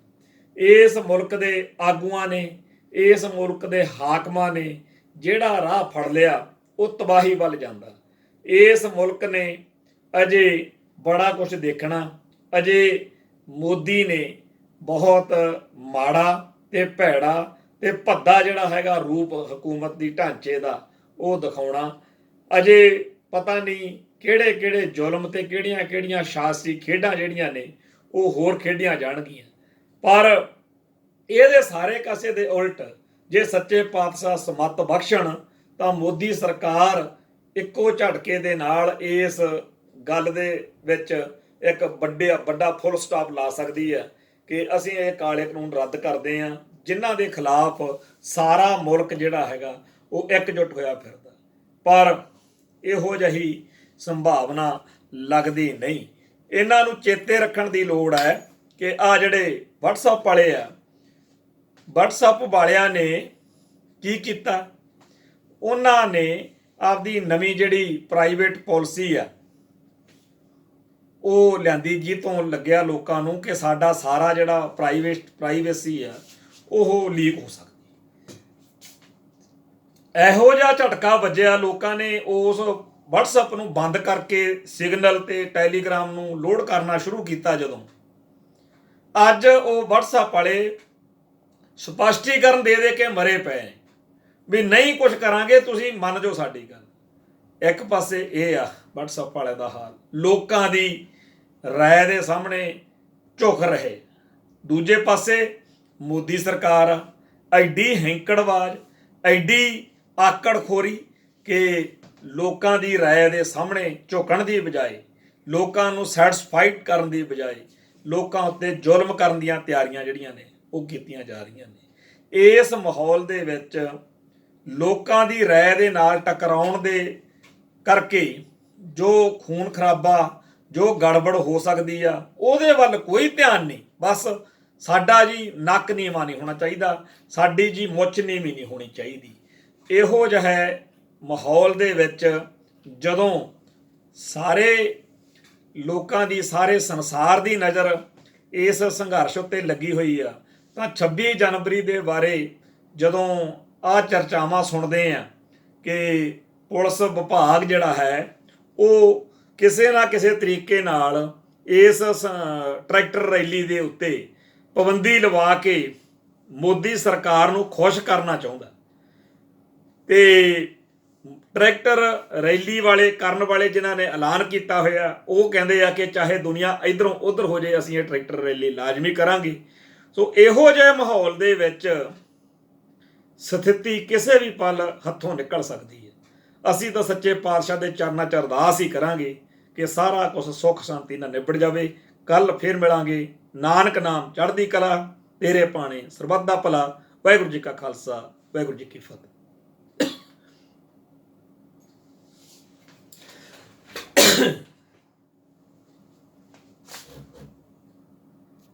ਇਸ ਮੁਲਕ ਦੇ ਆਗੂਆਂ ਨੇ, ਇਸ ਮੁਲਕ ਦੇ ਹਾਕਮਾਂ ਨੇ ਜਿਹੜਾ ਰਾਹ ਫੜ ਲਿਆ ਉਹ ਤਬਾਹੀ ਵੱਲ ਜਾਂਦਾ। ਇਸ ਮੁਲਕ ਨੇ ਅਜੇ ਬੜਾ ਕੁਝ ਦੇਖਣਾ। ਅਜੇ ਮੋਦੀ ਨੇ ਬਹੁਤ ਮਾੜਾ ਤੇ ਭੈੜਾ ਤੇ ਭੱਦਾ ਜਿਹੜਾ ਹੈਗਾ ਰੂਪ ਹਕੂਮਤ ਦੀ ਢਾਂਚੇ ਦਾ ਉਹ ਦਿਖਾਉਣਾ। ਅਜੇ ਪਤਾ ਨਹੀਂ ਕਿਹੜੇ ਕਿਹੜੇ ਜ਼ੁਲਮ ਤੇ ਕਿਹੜੀਆਂ ਕਿਹੜੀਆਂ ਸਿਆਸੀ ਖੇਡਾਂ ਜਿਹੜੀਆਂ ਨੇ ਉਹ ਹੋਰ ਖੇਡੀਆਂ ਜਾਣਗੀਆਂ। ਪਰ ਇਹਦੇ ਸਾਰੇ ਕਾਸੇ ਦੇ ਉਲਟ ਜੇ ਸੱਚੇ ਪਾਤਸ਼ਾਹ ਸਮੱਤ ਬਖਸ਼ਣ ਤਾਂ ਮੋਦੀ ਸਰਕਾਰ ਇੱਕੋ ਝਟਕੇ ਦੇ ਨਾਲ ਇਸ ਗੱਲ ਦੇ ਵਿੱਚ ਇੱਕ ਵੱਡਾ ਫੁੱਲ ਸਟਾਪ ਲਾ ਸਕਦੀ ਹੈ ਕਿ ਅਸੀਂ ਇਹ ਕਾਲੇ ਕਾਨੂੰਨ ਰੱਦ ਕਰਦੇ ਹਾਂ ਜਿਨ੍ਹਾਂ ਦੇ ਖਿਲਾਫ ਸਾਰਾ ਮੁਲਕ ਜਿਹੜਾ ਹੈਗਾ ਉਹ ਇਕਜੁੱਟ ਹੋਇਆ ਫਿਰਦਾ। ਪਰ ਇਹੋ ਜਿਹੀ ਸੰਭਾਵਨਾ ਲੱਗਦੀ ਨਹੀਂ। ਇਹਨਾਂ ਨੂੰ ਚੇਤੇ ਰੱਖਣ ਦੀ ਲੋੜ ਹੈ ਕਿ ਆ ਜਿਹੜੇ WhatsApp ਵਾਲੇ ਆ, WhatsApp ਵਾਲਿਆਂ ਨੇ ਕੀ ਕੀਤਾ, ਉਹਨਾਂ ਨੇ ਆਪਦੀ ਨਵੀਂ ਜਿਹੜੀ ਪ੍ਰਾਈਵੇਟ ਪਾਲਿਸੀ ਆ ਉਹ ਲਿਆਂਦੀ, ਜੀ ਤੋਂ ਲੱਗਿਆ ਲੋਕਾਂ ਨੂੰ ਕਿ ਸਾਡਾ ਸਾਰਾ ਜਿਹੜਾ ਪ੍ਰਾਈਵੇਸੀ ਆ ਉਹ ਲੀਕ ਹੋ ਸਕਦੀ। ਇਹੋ ਜਿਹਾ ਝਟਕਾ ਵੱਜਿਆ, ਲੋਕਾਂ ਨੇ ਉਸ WhatsApp ਨੂੰ ਬੰਦ ਕਰਕੇ ਸਿਗਨਲ ਤੇ ਟੈਲੀਗ੍ਰਾਮ ਨੂੰ ਲੋਡ ਕਰਨਾ ਸ਼ੁਰੂ ਕੀਤਾ। ਜਦੋਂ ਅੱਜ ਉਹ WhatsApp ਵਾਲੇ ਸਪਸ਼ਟੀਕਰਨ ਦੇ ਕੇ ਮਰੇ ਪਏ ਵੀ ਨਹੀਂ ਕੁਝ ਕਰਾਂਗੇ, ਤੁਸੀਂ ਮੰਨ ਜਾਓ ਸਾਡੀ ਗੱਲ। ਇੱਕ ਪਾਸੇ ਇਹ ਆ WhatsApp ਵਾਲੇ ਦਾ ਹਾਲ, ਲੋਕਾਂ ਦੀ ਰਾਏ ਦੇ ਸਾਹਮਣੇ ਝੁਕ ਰਹੇ। ਦੂਜੇ ਪਾਸੇ ਮੋਦੀ ਸਰਕਾਰ ਐਡੀ ਹੈਂਕੜਬਾਜ਼, ਐਡੀ ਆਕੜਖੋਰੀ ਕਿ ਲੋਕਾਂ ਦੀ ਰਾਏ ਦੇ ਸਾਹਮਣੇ ਝੁਕਣ ਦੀ ਬਜਾਏ, ਲੋਕਾਂ ਨੂੰ ਸੈਟੀਸਫਾਈਡ ਕਰਨ ਦੀ ਬਜਾਏ ਲੋਕਾਂ ਉੱਤੇ ਜ਼ੁਲਮ ਕਰਨ ਦੀਆਂ ਤਿਆਰੀਆਂ ਜਿਹੜੀਆਂ ਨੇ ਉਹ ਕੀਤੀਆਂ ਜਾ ਰਹੀਆਂ ਨੇ। ਇਸ ਮਾਹੌਲ ਦੇ ਵਿੱਚ ਲੋਕਾਂ ਦੀ ਰਾਏ ਦੇ ਨਾਲ ਟਕਰਾਉਣ ਦੇ ਕਰਕੇ ਜੋ ਖੂਨ ਖਰਾਬਾ, ਜੋ ਗੜਬੜ ਹੋ ਸਕਦੀ ਆ, ਉਹਦੇ ਵੱਲ ਕੋਈ ਧਿਆਨ ਨਹੀਂ। ਬਸ ਸਾਡਾ ਜੀ ਨੱਕ ਨੀਵਾਂ ਨਹੀਂ ਹੋਣਾ ਚਾਹੀਦਾ, ਸਾਡੀ ਜੀ ਮੁੱਛ ਨੀਵੀਂ ਨਹੀਂ ਹੋਣੀ ਚਾਹੀਦੀ। ਇਹੋ ਜਿਹਾ ਮਾਹੌਲ ਦੇ ਵਿੱਚ ਜਦੋਂ ਸਾਰੇ ਲੋਕਾਂ ਦੀ, ਸਾਰੇ ਸੰਸਾਰ ਦੀ ਨਜ਼ਰ ਇਸ ਸੰਘਰਸ਼ ਉੱਤੇ ਲੱਗੀ ਹੋਈ ਆ, ਤਾਂ 26 ਜਨਵਰੀ ਦੇ ਬਾਰੇ ਜਦੋਂ ਆਹ ਚਰਚਾਵਾਂ ਸੁਣਦੇ ਆ ਕਿ ਪੁਲਿਸ ਵਿਭਾਗ ਜਿਹੜਾ ਹੈ ਉਹ ਕਿਸੇ ਨਾ ਕਿਸੇ ਤਰੀਕੇ ਨਾਲ ਇਸ ਟਰੈਕਟਰ ਰੈਲੀ ਦੇ ਉੱਤੇ ਪਾਬੰਦੀ ਲਵਾ ਕੇ ਮੋਦੀ ਸਰਕਾਰ ਨੂੰ ਖੁਸ਼ ਕਰਨਾ ਚਾਹੁੰਦਾ, ਤੇ ਟਰੈਕਟਰ ਰੈਲੀ ਵਾਲੇ ਕਰਨ ਵਾਲੇ ਜਿਨ੍ਹਾਂ ਨੇ ਐਲਾਨ ਕੀਤਾ ਹੋਇਆ ਉਹ ਕਹਿੰਦੇ ਆ ਕਿ ਚਾਹੇ ਦੁਨੀਆ ਇਧਰੋਂ ਉਧਰ ਹੋ ਜਾਏ, ਅਸੀਂ ਇਹ ਟਰੈਕਟਰ ਰੈਲੀ ਲਾਜ਼ਮੀ ਕਰਾਂਗੇ। ਸੋ ਇਹੋ ਜਿਹੇ ਮਾਹੌਲ ਦੇ ਵਿੱਚ ਸਥਿਤੀ ਕਿਸੇ ਵੀ ਪਲ ਹੱਥੋਂ ਨਿਕਲ ਸਕਦੀ ਹੈ। ਅਸੀਂ ਤਾਂ ਸੱਚੇ ਪਾਤਸ਼ਾਹ ਦੇ ਚਰਨਾਂ 'ਚ ਅਰਦਾਸ ਹੀ ਕਰਾਂਗੇ ਕਿ ਸਾਰਾ ਕੁਝ ਸੁੱਖ ਸ਼ਾਂਤੀ ਨਾਲ ਨਿਬੜ ਜਾਵੇ। ਕੱਲ ਫਿਰ ਮਿਲਾਂਗੇ। ਨਾਨਕ ਨਾਮ ਚੜ੍ਹਦੀ ਕਲਾ, ਤੇਰੇ ਪਾਣੇ ਸਰਬੱਤ ਦਾ ਭਲਾ। ਵਾਹਿਗੁਰੂ ਜੀ ਕਾ ਖਾਲਸਾ, ਵਾਹਿਗੁਰੂ ਜੀ ਕੀ ਫਤਿਹ।